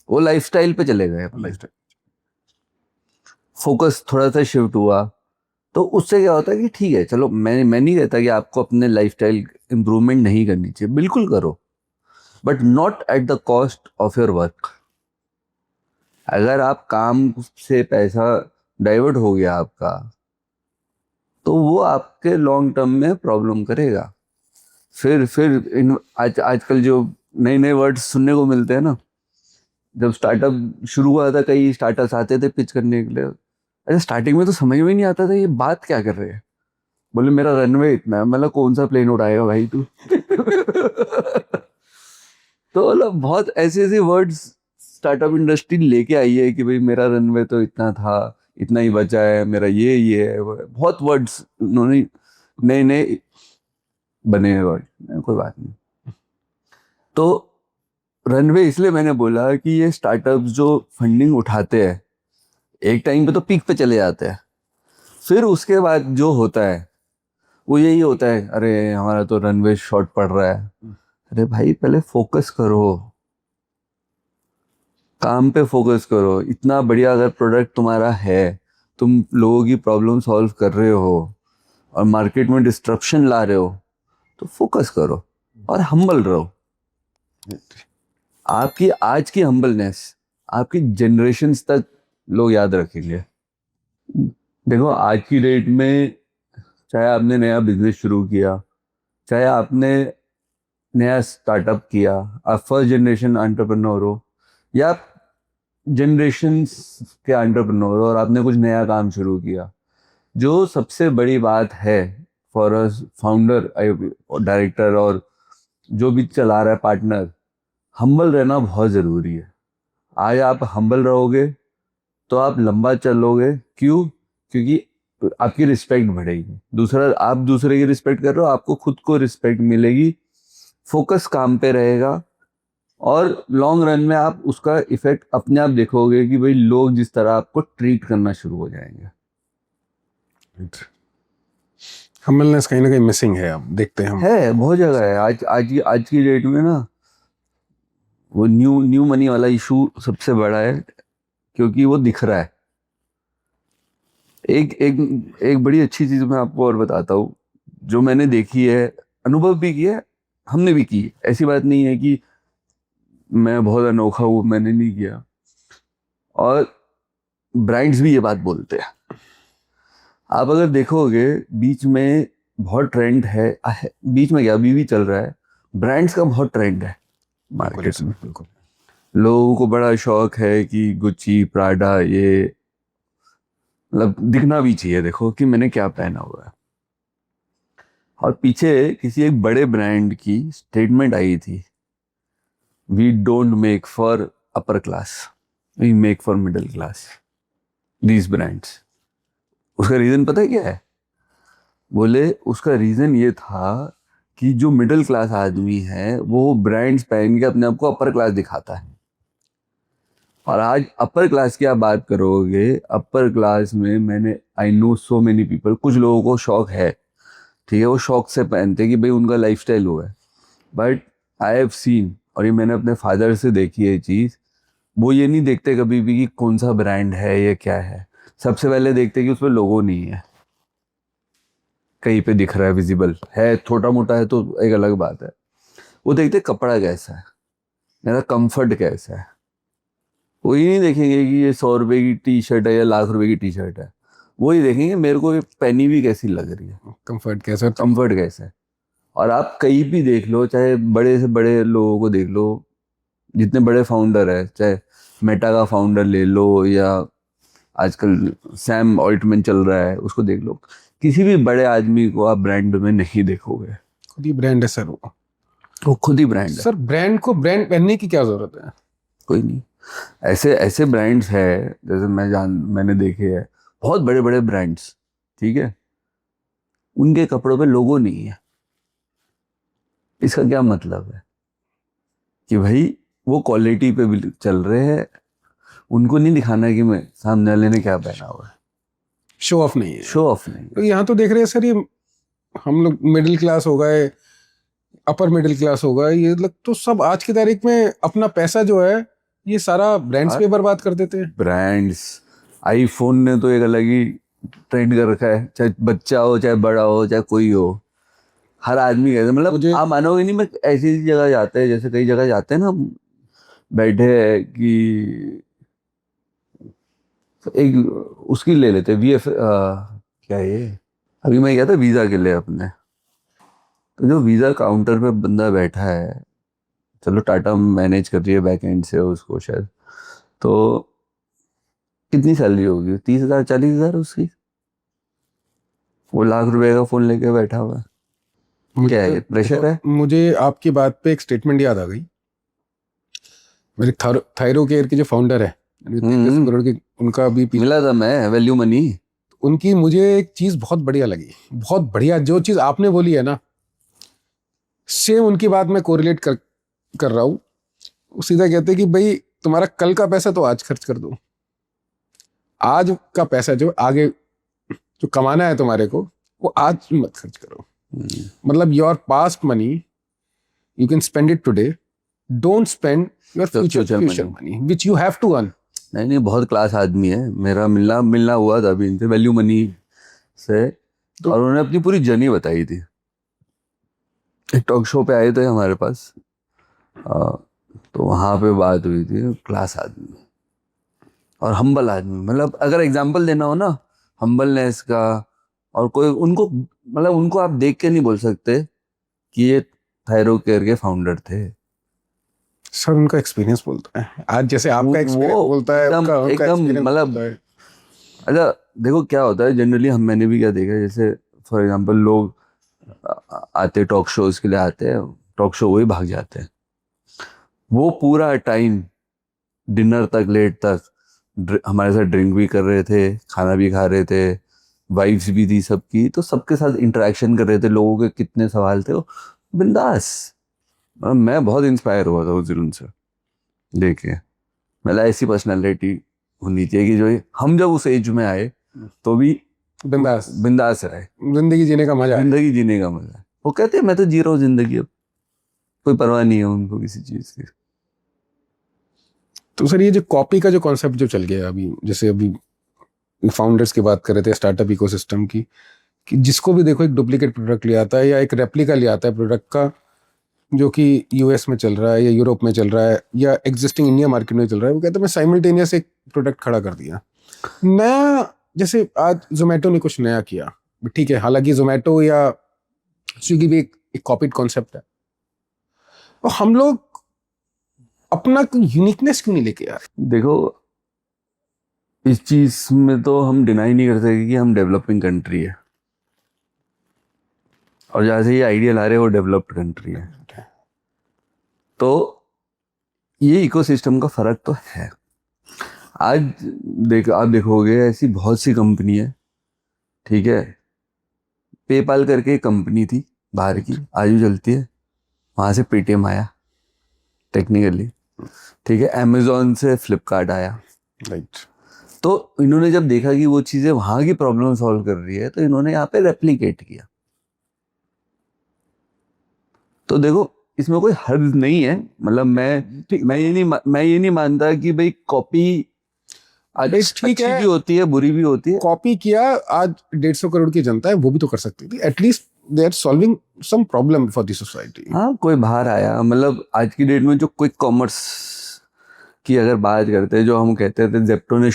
वो लाइफस्टाइल पे चले गए अपने। फोकस थोड़ा सा शिफ्ट हुआ, तो उससे क्या होता है कि ठीक है चलो, मैं नहीं कहता कि आपको अपने लाइफस्टाइल इंप्रूवमेंट नहीं करनी चाहिए, बिल्कुल करो, but not at the cost of your work. अगर आप काम से पैसा डाइवर्ट हो गया आपका, तो वो आपके लॉन्ग टर्म में प्रॉब्लम करेगा। फिर आजकल जो नए नए वर्ड्स सुनने को मिलते हैं ना, जब स्टार्टअप शुरू हुआ था कई स्टार्टअप्स आते थे पिच करने के लिए, अरे स्टार्टिंग में तो समझ में ही नहीं आता था ये बात क्या कर रहे हैं। बोले मेरा रनवे इतना है, मतलब कौन सा प्लेन उड़ाएगा भाई तू। तो मतलब बहुत ऐसे ऐसे वर्ड्स स्टार्टअप इंडस्ट्री लेके आई है कि भाई मेरा रनवे तो इतना था, इतना ही बचा है, मेरा ये है, वो है। बहुत वर्ड्स उन्होंने नए नए बने हैं वर्ड, कोई बात नहीं। तो रनवे इसलिए मैंने बोला कि ये स्टार्टअप्स जो फंडिंग उठाते हैं, एक टाइम पे तो पीक पे चले जाते हैं, फिर उसके बाद जो होता है वो यही होता है, अरे हमारा तो रनवे शॉर्ट पड़ रहा है। अरे भाई पहले फोकस करो, काम पे फोकस करो। इतना बढ़िया अगर प्रोडक्ट तुम्हारा है, तुम लोगों की प्रॉब्लम सॉल्व कर रहे हो और मार्केट में डिस्ट्रप्शन ला रहे हो, तो फोकस करो और हम्बल रहो। आपकी आज की हम्बलनेस आपकी जनरेशन्स तक लोग याद रखेंगे। देखो आज की डेट में, चाहे आपने नया बिजनेस शुरू किया, चाहे आपने नया स्टार्टअप किया, आप फर्स्ट जनरेशन एंटरप्रेन्योर हो या जनरेशन के एंटरप्रेन्योर हो और आपने कुछ नया काम शुरू किया, जो सबसे बड़ी बात है फॉर अ फाउंडर, डायरेक्टर और जो भी चला रहा है पार्टनर, हम्बल रहना बहुत ज़रूरी है। आज आप हम्बल रहोगे तो आप लंबा चलोगे। क्यों? क्योंकि आपकी रिस्पेक्ट बढ़ेगी, दूसरा आप दूसरे की रिस्पेक्ट कर रहे हो, आपको खुद को रिस्पेक्ट मिलेगी, फोकस काम पे रहेगा और लॉन्ग रन में आप उसका इफेक्ट अपने आप देखोगे कि भाई लोग जिस तरह आपको ट्रीट करना शुरू हो जाएंगे। हम्बलनेस कहीं ना कहीं मिसिंग है, अब देखते हैं हम। है, बहुत जगह है। आज की डेट में ना वो न्यू मनी वाला इशू सबसे बड़ा है, क्योंकि वो दिख रहा है। एक एक एक बड़ी अच्छी चीज मैं आपको और बताता हूँ, जो मैंने देखी है, अनुभव भी किया है, हमने भी की है। ऐसी बात नहीं है कि मैं बहुत अनोखा हूँ, मैंने नहीं किया। और ब्रांड्स भी ये बात बोलते हैं। आप अगर देखोगे बीच में बहुत ट्रेंड है, बीच में क्या अभी भी चल रहा है, ब्रांड्स का बहुत ट्रेंड है मार्केट में। बिल्कुल। लोगों को बड़ा शौक है कि गुच्ची प्राडा ये, मतलब दिखना भी चाहिए देखो कि मैंने क्या पहना हुआ है। और पीछे किसी एक बड़े ब्रांड की स्टेटमेंट आई थी, we don't make for upper class, we make for middle class, these brands. उसका रीजन पता है क्या है? बोले उसका रीजन ये था कि जो मिडिल क्लास आदमी है वो ब्रांड्स पहन के अपने आप को अपर क्लास दिखाता है। और आज अपर क्लास की आप बात करोगे, अपर क्लास में मैंने I know so many people, कुछ लोगों को शौक है, ठीक है, वो शौक से पहनते कि भाई उनका लाइफस्टाइल हुआ है। बट आई हैव सीन, और ये मैंने अपने फादर से देखी है चीज़, वो ये नहीं देखते कभी भी कि कौन सा ब्रांड है, ये क्या है। सबसे पहले देखते कि उसमें लोगो नहीं है, कहीं पे दिख रहा है, विजिबल है, छोटा मोटा है तो एक अलग बात है। वो देखते कपड़ा कैसा है, मेरा कंफर्ट कैसा है। वो ये नहीं देखेंगे कि ये 100 रुपए की टी शर्ट है या लाख रुपए की टी शर्ट है, वो ही देखेंगे मेरे को ये पहनी हुई कैसी लग रही है, कंफर्ट कैसा, कंफर्ट कैसा है। और आप कहीं भी देख लो, चाहे बड़े से बड़े लोगों को देख लो, जितने बड़े फाउंडर है, चाहे मेटा का फाउंडर ले लो या आजकल सैम ऑल्टमैन चल रहा है, उसको देख लो, किसी भी बड़े आदमी को आप ब्रांड में नहीं देखोगे। खुद ही ब्रांड है सर वो। वो खुद ही ब्रांड है। सर ब्रांड को ब्रांड पहनने की क्या जरूरत है? कोई नहीं, ऐसे ऐसे ब्रांड्स है, जैसे मैंने देखे हैं बहुत बड़े बड़े ब्रांड्स, ठीक है, उनके कपड़ों पे लोगो नहीं है। इसका क्या मतलब है कि भाई वो क्वालिटी पे भी चल रहे हैं, उनको नहीं दिखाना कि मैं सामने वाले ने क्या पहना हुआ है, शो ऑफ नहीं है। शो ऑफ नहीं। तो यहाँ तो देख रहे हैं सर, ये हम लोग मिडिल क्लास हो गए, अपर मिडिल क्लास हो गए, ये लोग तो सब आज की तारीख में अपना पैसा जो है ये सारा ब्रांड्स पे बर्बाद कर देते हैं। ब्रांड्स, आईफोन ने तो एक अलग ही ट्रेंड कर रखा है, चाहे बच्चा हो चाहे बड़ा हो चाहे कोई हो, हर आदमी कहते, मतलब आप मानोगे नहीं, मैं ऐसी जगह जाते हैं, जैसे कई जगह जाते हैं ना, बैठे हैं कि एक उसकी ले लेते क्या ये, अभी मैं गया था वीजा के लिए अपने, तो जो वीजा काउंटर पे बंदा बैठा है, चलो टाटा मैनेज कर रही है बैक एंड से उसको शायद, तो कितनी सैलरी होगी, 30,000 40,000 उसकी, वो ₹1,00,000 का फोन लेके बैठा हुआ है। क्या है, प्रेशर है? मुझे आपकी बात पे एक स्टेटमेंट याद आ गई। मेरे थायरो केयर के जो फाउंडर है, 30 करोड़ की, उनका भी मिला था मैं, वैल्यू मनी। उनकी मुझे एक चीज बहुत बढ़िया लगी, बहुत बढ़िया, जो चीज आपने बोली है ना, सेम उनकी बात मैं कोरिलेट कर रहा हूँ। वो सीधा कहते हैं कि भाई तुम्हारा कल का पैसा तो आज खर्च कर दो, आज का पैसा जो आगे जो कमाना है तुम्हारे को, वो आज मत खर्च करो। मतलब your past money you can spend it today, don't spend your future money which you have to earn. नहीं, बहुत क्लास आदमी है, मेरा मिलना हुआ था अभी इनसे, वैल्यू मनी से, और उन्होंने अपनी पूरी जर्नी बताई थी। एक टॉक शो पे आए थे हमारे पास, तो वहाँ पे बात हुई थी, क्लास आदमी और हम्बल आदमी, मतलब अगर एग्जांपल देना हो ना हम्बलनेस का, और कोई उनको, मतलब उनको आप देख के नहीं बोल सकते कि ये थायरो केयर के फाउंडर थे। सर उनका एक्सपीरियंस बोलता है, आज जैसे आपका एक्सपीरियंस बोलता है, एकदम मतलब, अच्छा देखो क्या होता है जनरली, मैंने भी क्या देखा है, जैसे फॉर एग्जांपल लोग आते टॉक शोज के लिए आते हैं, टॉक शो वही भाग जाते हैं, वो पूरा टाइम डिनर तक, लेट तक हमारे साथ ड्रिंक भी कर रहे थे, खाना भी खा रहे थे, वाइफ्स भी थी सबकी, तो सबके साथ इंटरेक्शन कर रहे थे, लोगों के कितने सवाल थे, वो बिंदास। मैं बहुत इंस्पायर हुआ था उस दिन उनसे देख के। मतलब ऐसी पर्सनालिटी होनी चाहिए कि जो हम जब उस एज में आए तो भी बिंदास रहे, जिंदगी जीने का मजा, जिंदगी जीने का मजा। वो कहते हैं मैं तो जी रहा हूँ जिंदगी, अब कोई परवाह नहीं है उनको किसी चीज की। तो सर ये जो कॉपी का जो कॉन्सेप्ट जो चल गया अभी, जैसे अभी फाउंडर्स की बात कर रहे थे, स्टार्टअप इकोसिस्टम की, कि जिसको भी देखो एक डुप्लीकेट प्रोडक्ट ले आता है या एक रेप्लिका ले आता है प्रोडक्ट का, जो कि यूएस में चल रहा है या यूरोप में चल रहा है या एग्जिस्टिंग इंडिया मार्केट में चल रहा है। वो कहते हैं मैं साइमल्टेनियस एक प्रोडक्ट खड़ा कर दिया नया। जैसे आज जोमेटो ने कुछ नया किया, ठीक है, हालांकि जोमेटो या स्विगी भी एक कॉपीड कॉन्सेप्ट है, तो हम लोग अपना यूनिकनेस क्यों नहीं लेके यार? देखो इस चीज में तो हम डिनाई नहीं कर सकते कि हम डेवलपिंग कंट्री है, और जहाँ से ये आइडिया ला रहे हैं वो डेवलप्ड कंट्री है, तो ये इकोसिस्टम का फर्क तो है। आज आप देखोगे ऐसी बहुत सी कंपनी है, ठीक है, पेपाल करके एक कंपनी थी बाहर की, आज भी चलती है, वहां से पेटीएम आया टेक्निकली, ठीक है, अमेजोन से फ्लिपकार्ट आया, राइट। तो इन्होंने जब देखा कि वो चीजें वहां की प्रॉब्लम सॉल्व कर रही है, तो इन्होंने यहाँ पे रेप्लिकेट किया। तो देखो इसमें कोई हर्ज नहीं है, मतलब मैं ये नहीं मानता कि भाई कॉपी अच्छी भी होती है बुरी भी होती है। कॉपी किया, आज 150 करोड़ की जनता है, वो भी तो कर सकती थी, at least they are solving some problem for the society. हाँ, कोई बाहर आया, मतलब आज की डेट में जो क्विक कॉमर्स की अगर बात करते हैं, जो हम कहते थे जेप्टो ने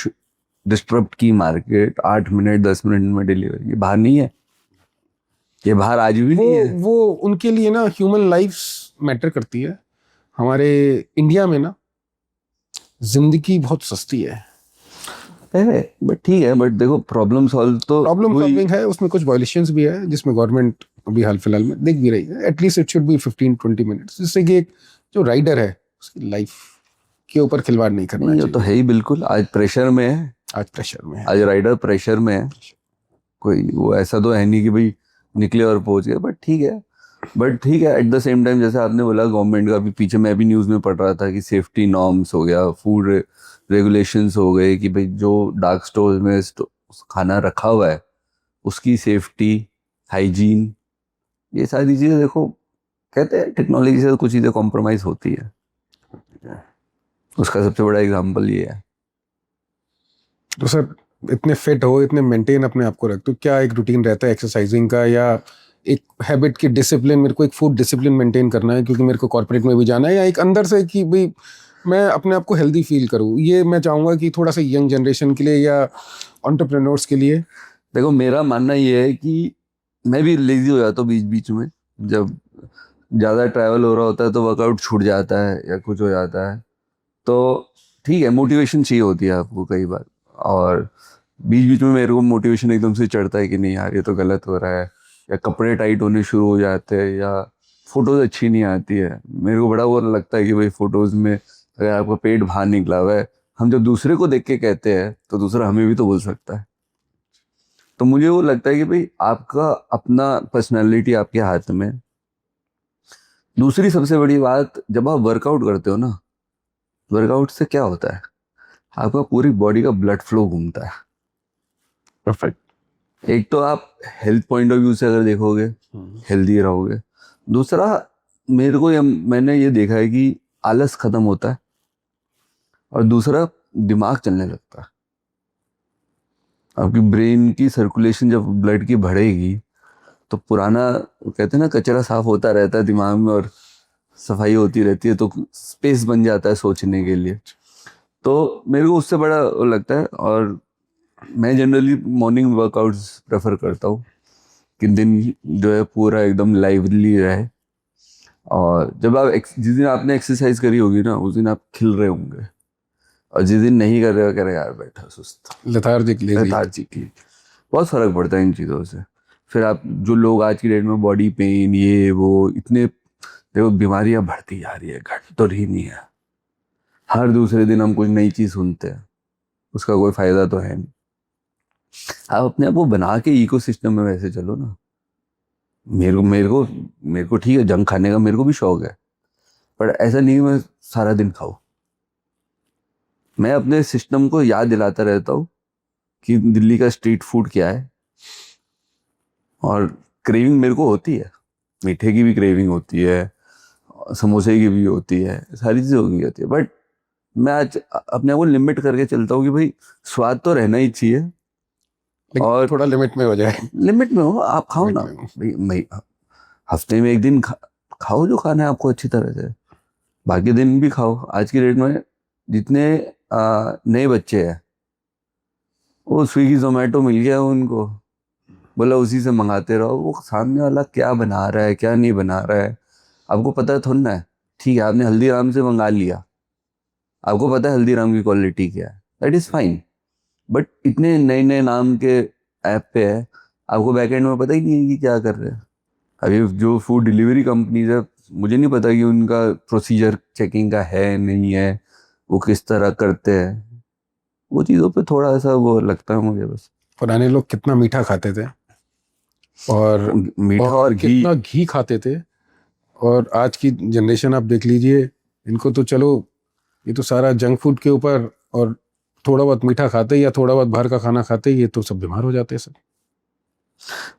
डिस्टर्ब की मार्केट, 8 मिनट 10 मिनट में डिलीवरी, ये बाहर नहीं है, ये बाहर आज भी नहीं है। वो उनके लिए ना ह्यूमन लाइफ मैटर करती है। हमारे इंडिया में ना जिंदगी बहुत सस्ती है। है, बट ठीक है, बट देखो प्रॉब्लम सॉल्व तो प्रॉब्लम हुई। सॉल्विंग है, उसमें कुछ वायलेशंस भी है जिसमें गवर्नमेंट अभी हाल फिलहाल में देख भी रही है। At least it should be 15-20 minutes, जिससे कि एक जो राइडर है उसकी लाइफ के ऊपर खिलवाड़ नहीं करना नहीं, ये तो चाहिए। है ही बिल्कुल, आज प्रेशर में है, आज प्रेशर में है। आज राइडर प्रेशर में है, कोई वो ऐसा तो है नहीं कि भाई निकले और पहुंच गए, बट ठीक है। बट ठीक है, एट द सेम टाइम जैसे आपने बोला गवर्नमेंट का भी, पीछे मैं भी न्यूज़ में पढ़ रहा था कि सेफ्टी नॉर्म्स हो गया, फूड रेगुलेशंस हो गए, कि भाई जो डार्क स्टोर में खाना रखा हुआ है उसकी सेफ्टी, हाइजीन, ये सारी चीज़ें देखो, कहते हैं टेक्नोलॉजी से कुछ चीज़ें कॉम्प्रोमाइज़ होती है, उसका सबसे बड़ा एग्जाम्पल ये है। तो सर, इतने फिट हो, इतने मेंटेन अपने आप को रखते हो, क्या एक रूटीन रहता है एक्सरसाइजिंग का या एक हैबिट की डिसिप्लिन? मेरे को एक फूड डिसिप्लिन मेंटेन करना है क्योंकि मेरे को कॉर्पोरेट में भी जाना है, या एक अंदर से कि भाई मैं अपने आप को हेल्दी फील करूँ? ये मैं चाहूँगा कि थोड़ा सा यंग जनरेशन के लिए या एंटरप्रेन्योर्स के लिए। देखो मेरा मानना ये है कि मैं भी लेजी हो जाता हूँ बीच बीच में, जब ज़्यादा ट्रैवल हो रहा होता है तो वर्कआउट छूट जाता है या कुछ हो जाता है, तो ठीक है, मोटिवेशन चाहिए होती है आपको कई बार, और बीच बीच में मेरे को मोटिवेशन एकदम से चढ़ता है कि नहीं यार ये तो गलत हो रहा है, या कपड़े टाइट होने शुरू हो जाते हैं, या फोटोज अच्छी नहीं आती है। मेरे को बड़ा वो लगता है कि भाई फोटोज में अगर आपका पेट बाहर निकला हुआ है, हम जब दूसरे को देख के कहते हैं तो दूसरा हमें भी तो बोल सकता है। तो मुझे वो लगता है कि भाई आपका अपना पर्सनालिटी आपके हाथ में। दूसरी सबसे बड़ी बात, जब आप वर्कआउट करते हो ना, वर्कआउट से क्या होता है, आपका पूरी बॉडी का ब्लड फ्लो घूमता है। परफेक्ट। एक तो आप हेल्थ पॉइंट ऑफ व्यू से अगर देखोगे, हेल्दी रहोगे। दूसरा, मैंने ये देखा है कि आलस खत्म होता है, और दूसरा दिमाग चलने लगता है। आपकी ब्रेन की सर्कुलेशन जब ब्लड की बढ़ेगी तो पुराना, कहते हैं ना, कचरा साफ होता रहता है दिमाग में, और सफाई होती रहती है, तो स्पेस बन जाता है सोचने के लिए। तो मेरे को उससे बड़ा वो लगता है, और मैं जनरली मॉर्निंग वर्कआउट्स प्रेफर करता हूँ कि दिन जो है पूरा एकदम लाइवली रहे, और जब आप जिस दिन आपने एक्सरसाइज करी होगी ना, उस दिन आप खिल रहे होंगे, और जिस दिन नहीं कर रहे हो, कह रहे यार बैठा सुस्त, लेथार्जिक, लेजी। लेथार्जिक की। बहुत फर्क पड़ता है इन चीज़ों से। फिर आप जो लोग आज की डेट में बॉडी पेन ये वो इतने, देखो बीमारियां बढ़ती जा रही है, घट तो रही नहीं है। हर दूसरे दिन हम कुछ नई चीज सुनते हैं, उसका कोई फायदा तो है नहीं। आप अपने आप को बना के इकोसिस्टम में वैसे चलो ना। मेरे को ठीक है, जंक खाने का मेरे को भी शौक है, पर ऐसा नहीं मैं सारा दिन खाऊं। मैं अपने सिस्टम को याद दिलाता रहता हूँ कि दिल्ली का स्ट्रीट फूड क्या है, और क्रेविंग मेरे को होती है, मीठे की भी क्रेविंग होती है, समोसे की भी होती है, सारी चीज़ें होती है, बट मैं आज अपने आप को लिमिट करके चलता हूँ कि भाई स्वाद तो रहना ही चाहिए, और थोड़ा लिमिट में हो जाए। लिमिट में हो, आप खाओ ना। लिमिट में हो। भाई हफ्ते में एक दिन खाओ जो खाना है आपको अच्छी तरह से, बाकी दिन भी खाओ। आज की डेट में जितने नए बच्चे हैं, वो स्विगी जोमेटो मिल गया उनको, बोला उसी से मंगाते रहो। वो सामने वाला क्या बना रहा है क्या नहीं बना रहा है आपको पता थोड़ा ना है। ठीक है, आपने हल्दीराम से मंगा लिया, आपको पता है हल्दीराम की क्वालिटी क्या है, दैट इज फाइन। बट इतने नए नए नाम के ऐप पे है, आपको बैकएंड में पता ही नहीं है कि क्या कर रहे हैं। अभी जो फूड डिलीवरी कंपनीज है, मुझे नहीं पता कि उनका प्रोसीजर चेकिंग का है नहीं है, वो किस तरह करते हैं। वो चीज़ों पे थोड़ा सा वो लगता है मुझे बस। पुराने लोग कितना मीठा खाते थे, और मीठा और घी। कितना घी खाते थे। और आज की जनरेशन आप देख लीजिए, इनको तो चलो, ये तो सारा जंक फूड के ऊपर, और थोड़ा बहुत मीठा खाते या थोड़ा बहुत बाहर का खाना खाते, ये तो सब बीमार हो जाते हैं सब।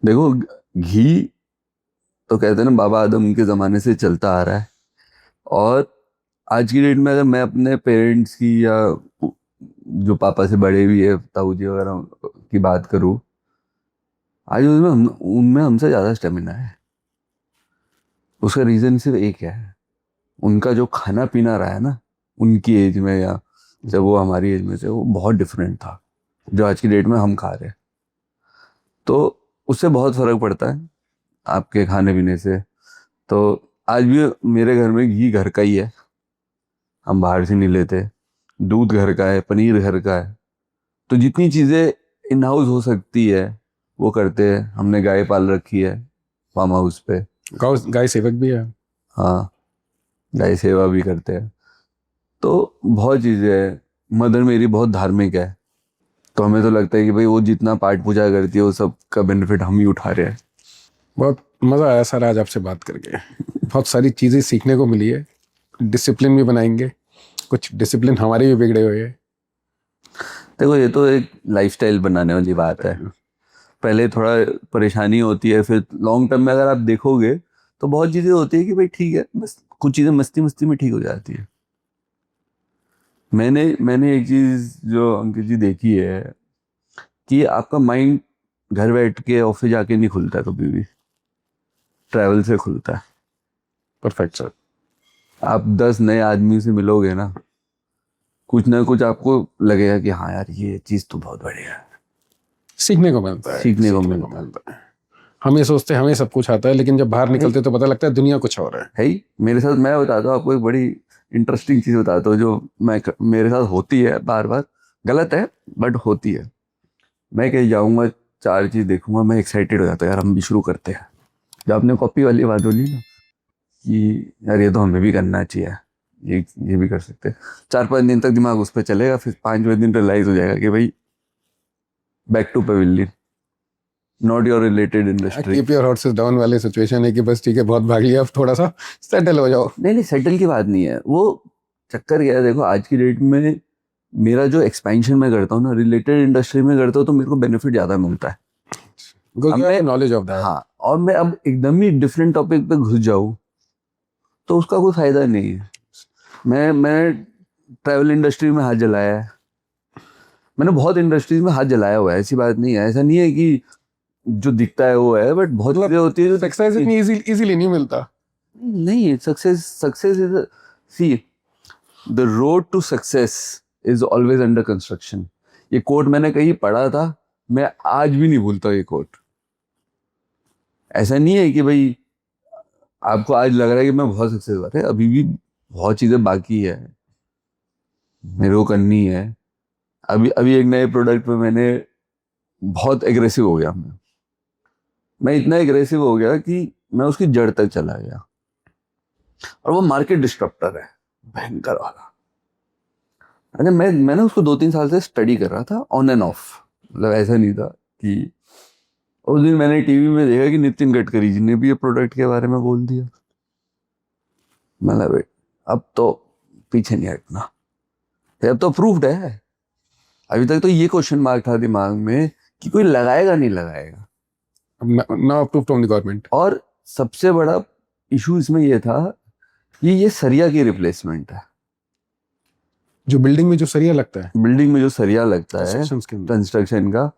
देखो घी तो कहते हैं ना बाबा आदम के ज़माने से चलता आ रहा है, और आज की डेट में अगर मैं अपने पेरेंट्स की या जो पापा से बड़े भी है ताऊ जी वगैरह की बात करूँ, आज उनमें हमसे ज़्यादा स्टेमिना है। उसका रीज़न सिर्फ एक है, उनका जो खाना पीना रहा है ना उनकी एज में, या जब वो हमारी एज में थे, वो बहुत डिफरेंट था जो आज की डेट में हम खा रहे हैं। तो उससे बहुत फर्क पड़ता है आपके खाने पीने से। तो आज भी मेरे घर में घी घर का ही है, हम बाहर से नहीं लेते। दूध घर का है, पनीर घर का है, तो जितनी चीज़ें इन हाउस हो सकती है वो करते हैं। हमने गाय पाल रखी है फार्म हाउस पे। गाय सेवक भी है। हाँ, गाय सेवा भी करते हैं। तो बहुत चीज़ें हैं। मदर मेरी बहुत धार्मिक है, तो हमें तो लगता है कि भाई वो जितना पाठ पूजा करती है वो सब का बेनिफिट हम ही उठा रहे हैं। बहुत मज़ा आया सर आज आपसे बात करके, बहुत सारी चीज़ें सीखने को मिली है। डिसिप्लिन भी बनाएंगे, कुछ डिसिप्लिन हमारे भी बिगड़े हुए हैं। देखो ये तो एक लाइफस्टाइल बनाने वाली बात है। पहले थोड़ा परेशानी होती है, फिर लॉन्ग टर्म में अगर आप देखोगे तो बहुत चीज़ें होती है कि भाई ठीक है, बस कुछ चीज़ें मस्ती मस्ती में ठीक हो जाती है। मैंने एक चीज़ जो अंकित जी देखी है कि आपका माइंड घर बैठ के ऑफिस जाके नहीं खुलता, कभी भी ट्रैवल से खुलता है। Perfect sir. आप 10 नए आदमी से मिलोगे ना, कुछ ना कुछ आपको लगेगा कि हाँ यार ये चीज़ तो बहुत बढ़िया है, सीखने को मिलता है, सीखने को मिलता है। हम ये सोचते हैं हमें सब कुछ आता है, लेकिन जब बाहर निकलते तो पता लगता है दुनिया कुछ और है ही। मेरे साथ, मैं बताता हूँ आपको एक बड़ी इंटरेस्टिंग चीज़ बताता हूँ जो मेरे साथ होती है बार बार। गलत है बट होती है। मैं कहीं जाऊँगा, 4 चीज़ देखूंगा, मैं एक्साइटेड हो जाता हूँ, यार हम भी शुरू करते हैं। जब आपने कॉपी वाली बात बोली ना कि यार ये तो हमें भी करना चाहिए, ये भी कर सकते हैं। 4-5 दिन तक दिमाग उस पर चलेगा, फिर 5वें दिन रियलाइज हो जाएगा कि भाई back to pavilion, not your related industry. Keep your horses down वाली सिचुएशन है कि बस ठीक है बहुत भाग लिया, अब थोड़ा सा सेटल हो जाओ। नहीं सेटल की बात नहीं है, वो चक्कर क्या है, देखो आज की डेट में मेरा जो एक्सपेंशन मैं करता हूँ ना, रिलेटेड इंडस्ट्री में करता हूँ तो मेरे को बेनिफिट ज़्यादा मिलता है। अब मैं नॉलेज ऑफ दैट। हाँ, और मैं अब एकदम ही डिफरेंट टॉपिक पे घुस जाऊँ तो उसका कोई फायदा नहीं है। मैं ट्रैवल इंडस्ट्री में हाथ जलाया है, मैंने बहुत इंडस्ट्रीज में हाथ जलाया हुआ है, ऐसी बात नहीं है। ऐसा नहीं है कि जो दिखता है वो है, बट बहुत चीजें होती है जो सक्सेस इतनी इजीली नहीं मिलता। नहीं। Success is, see, the road to success is always under construction. ये कोट मैंने कहीं पढ़ा था, मैं आज भी नहीं भूलता ये कोट। ऐसा नहीं है कि भाई आपको आज लग रहा है कि मैं बहुत सक्सेस हुआ है, अभी भी बहुत चीजें बाकी है मेरे को करनी है। अभी अभी एक नए प्रोडक्ट पे मैंने बहुत एग्रेसिव हो गया। मैं इतना एग्रेसिव हो गया कि मैं उसकी जड़ तक चला गया, और वो मार्केट डिस्ट्रप्टर है, भयंकर वाला। अरे मैंने उसको 2-3 साल से स्टडी कर रहा था, ऑन एंड ऑफ। मतलब ऐसा नहीं था कि उस दिन मैंने टीवी में देखा कि नितिन गडकरी जी ने भी ये प्रोडक्ट के बारे में बोल दिया। मतलब अब तो पीछे नहीं हटना, अब तो प्रूव्ड है। अभी तक तो ये क्वेश्चन मार्क था दिमाग में कि कोई लगाएगा नहीं लगाएगा। Now approved from the government. और सबसे बड़ा इशू इसमें ये था कि ये सरिया की रिप्लेसमेंट है। जो बिल्डिंग में जो सरिया लगता है, बिल्डिंग में जो सरिया लगता है कंस्ट्रक्शन का,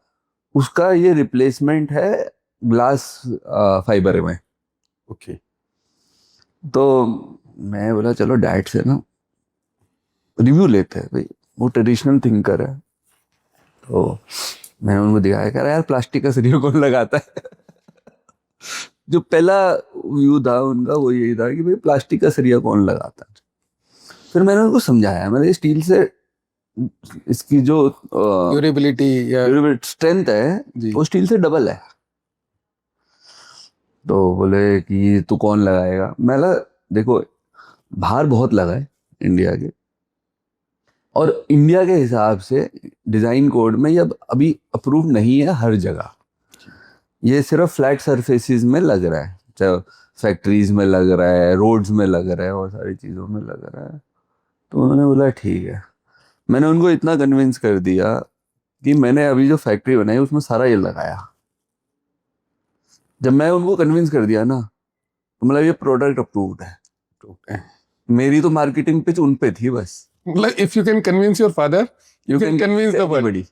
उसका ये रिप्लेसमेंट है ग्लास फाइबर में। ओके। तो मैं बोला चलो डैड से ना रिव्यू लेते हैं, भाई वो ट्रेडिशनल थिंकर है। तो मैंने उनको दिखाया, कह रहा यार प्लास्टिक का सरिया कौन लगाता है। जो पहला व्यू था उनका वो यही था कि भाई प्लास्टिक का सरिया कौन लगाता है। फिर मैंने उनको समझाया, मैंने स्टील से इसकी जो ड्यूरेबिलिटी या स्ट्रेंथ है वो स्टील से डबल है। तो बोले कि तू कौन लगाएगा। मैं देखो बाहर बहुत लगा है इंडिया के, और इंडिया के हिसाब से डिजाइन कोड में ये अभी अप्रूव नहीं है हर जगह। ये सिर्फ फ्लैट सरफेसेस में लग रहा है, चाहे फैक्ट्रीज में लग रहा है, रोड्स में लग रहा है, और सारी चीज़ों में लग रहा है। तो उन्होंने बोला ठीक है। मैंने उनको इतना कन्विंस कर दिया कि मैंने अभी जो फैक्ट्री बनाई उसमें सारा ये लगाया। जब मैं उनको कन्विंस कर दिया ना, तो मतलब ये प्रोडक्ट अप्रूव्ड है। मेरी तो मार्केटिंग पिच उन पे थी बस। मतलब if you can convince your father, you can convince the world.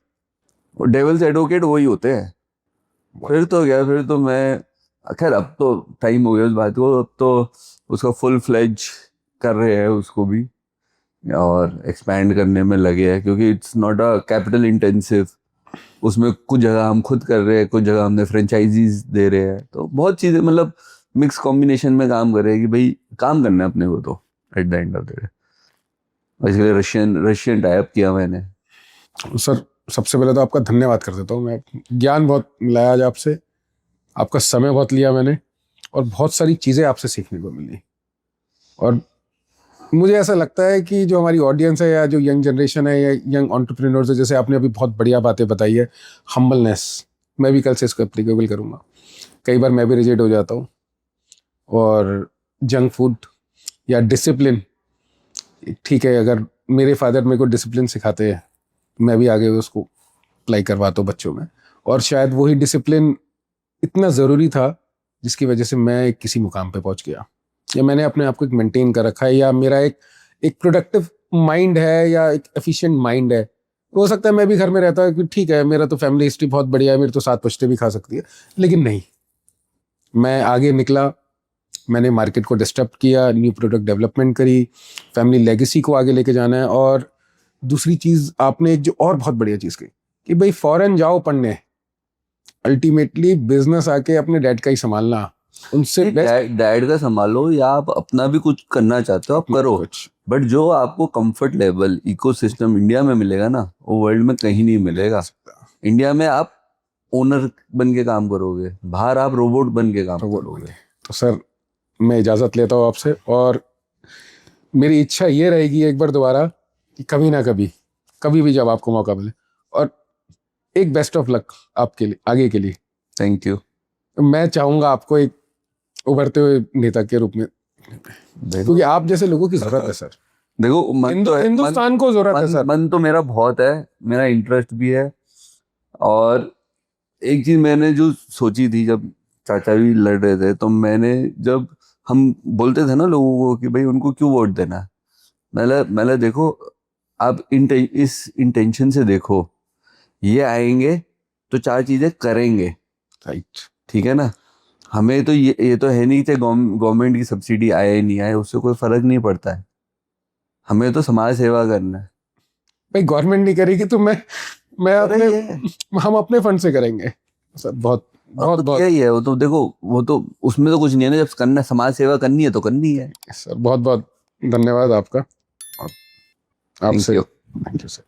और डेविल्स एडवोकेट वही होते हैं। फिर तो क्या, फिर तो मैं, खैर अब तो टाइम हो गया उस बात को, अब तो उसका फुल फ्लेज कर रहे हैं उसको भी, और एक्सपैंड करने में लगे हैं, क्योंकि it's not a capital intensive. उसमें कुछ जगह हम खुद कर रहे हैं, कुछ जगह हमने फ्रेंचाइजीज दे रहे हैं, तो बहुत चीज़ें मतलब मिक्स कॉम्बिनेशन में काम कर रहे हैं कि भाई काम करना है अपने को तो at the end of the day. इसलिए रशियन टाइप किया मैंने। सर सबसे पहले तो आपका धन्यवाद कर देता हूँ मैं। ज्ञान बहुत मिला आज आपसे, आपका समय बहुत लिया मैंने, और बहुत सारी चीज़ें आपसे सीखने को मिली। और मुझे ऐसा लगता है कि जो हमारी ऑडियंस है या जो यंग जनरेशन है या यंग एंटरप्रेन्योर्स है, जैसे आपने अभी बहुत बढ़िया बातें बताई है, हम्बलनेस, मैं भी कल से इसको एप्लीकेबल करूँगा। कई बार मैं भी रिजेक्ट हो जाता हूँ, और जंक फूड या डिसिप्लिन, ठीक है, अगर मेरे फादर मेरे को डिसिप्लिन सिखाते हैं, मैं भी आगे उसको अप्लाई करवाता हूँ बच्चों में, और शायद वही डिसिप्लिन इतना ज़रूरी था जिसकी वजह से मैं एक किसी मुकाम पे पहुंच गया, या मैंने अपने आप को एक मेंटेन कर रखा है, या मेरा एक प्रोडक्टिव माइंड है या एक एफिशिएंट माइंड है। हो सकता है मैं भी घर में रहता है कि ठीक है, मेरा तो फैमिली हिस्ट्री बहुत बढ़िया है, मेरी तो 7 बच्चे भी खा सकती है, लेकिन नहीं, मैं आगे निकला, मैंने मार्केट को डिस्टर्ब किया, न्यू प्रोडक्ट डेवलपमेंट करी, फैमिली लेगेसी को आगे लेके जाना है। और दूसरी चीज़ आपने एक जो और बहुत बढ़िया चीज़ कही कि भाई फॉरेन जाओ पढ़ने, अल्टीमेटली बिजनेस आके अपने डैड का ही संभालना, उनसे बेस्ट डैड का संभालो, या आप अपना भी कुछ करना चाहते हो आप करो, बट जो आपको कंफर्ट लेवल इकोसिस्टम इंडिया में मिलेगा ना, वो वर्ल्ड में कहीं नहीं मिलेगा। इंडिया में आप ओनर बन के काम करोगे, बाहर आप रोबोट बन के काम करोगे। तो सर मैं इजाज़त लेता हूँ आपसे, और मेरी इच्छा ये रहेगी एक बार दोबारा कि कभी ना कभी, कभी भी जब आपको मौका मिले, और एक बेस्ट ऑफ लक आपके लिए आगे के लिए। Thank you. मैं चाहूँगा आपको एक उभरते हुए नेता के रूप में, क्योंकि आप जैसे लोगों की जरूरत है सर। देखो मन तो है, हिंदुस्तान को जरूरत है सर। मन तो मेरा बहुत है, मेरा इंटरेस्ट भी है। और एक चीज मैंने जो सोची थी जब चाचा भी लड़ रहे थे, तो मैंने जब हम बोलते थे ना लोगों को कि भाई उनको क्यों वोट देना है, मैंने देखो आप इस इंटेंशन से देखो, ये आएंगे तो 4 चीजें करेंगे, राइट, ठीक है ना। हमें तो ये तो है नहीं कि गवर्नमेंट की सब्सिडी आए या नहीं आए, उससे कोई फर्क नहीं पड़ता है, हमें तो समाज सेवा करना है। भाई गवर्नमेंट नहीं करेगी तो मैं अपने, हम अपने फंड से करेंगे सर। बहुत बहुत बहुत यही है, वो तो देखो, वो तो उसमें तो कुछ नहीं है ना, जब करना समाज सेवा करनी है तो करनी है। सर बहुत बहुत धन्यवाद आपका, आपसे। Thank you sir.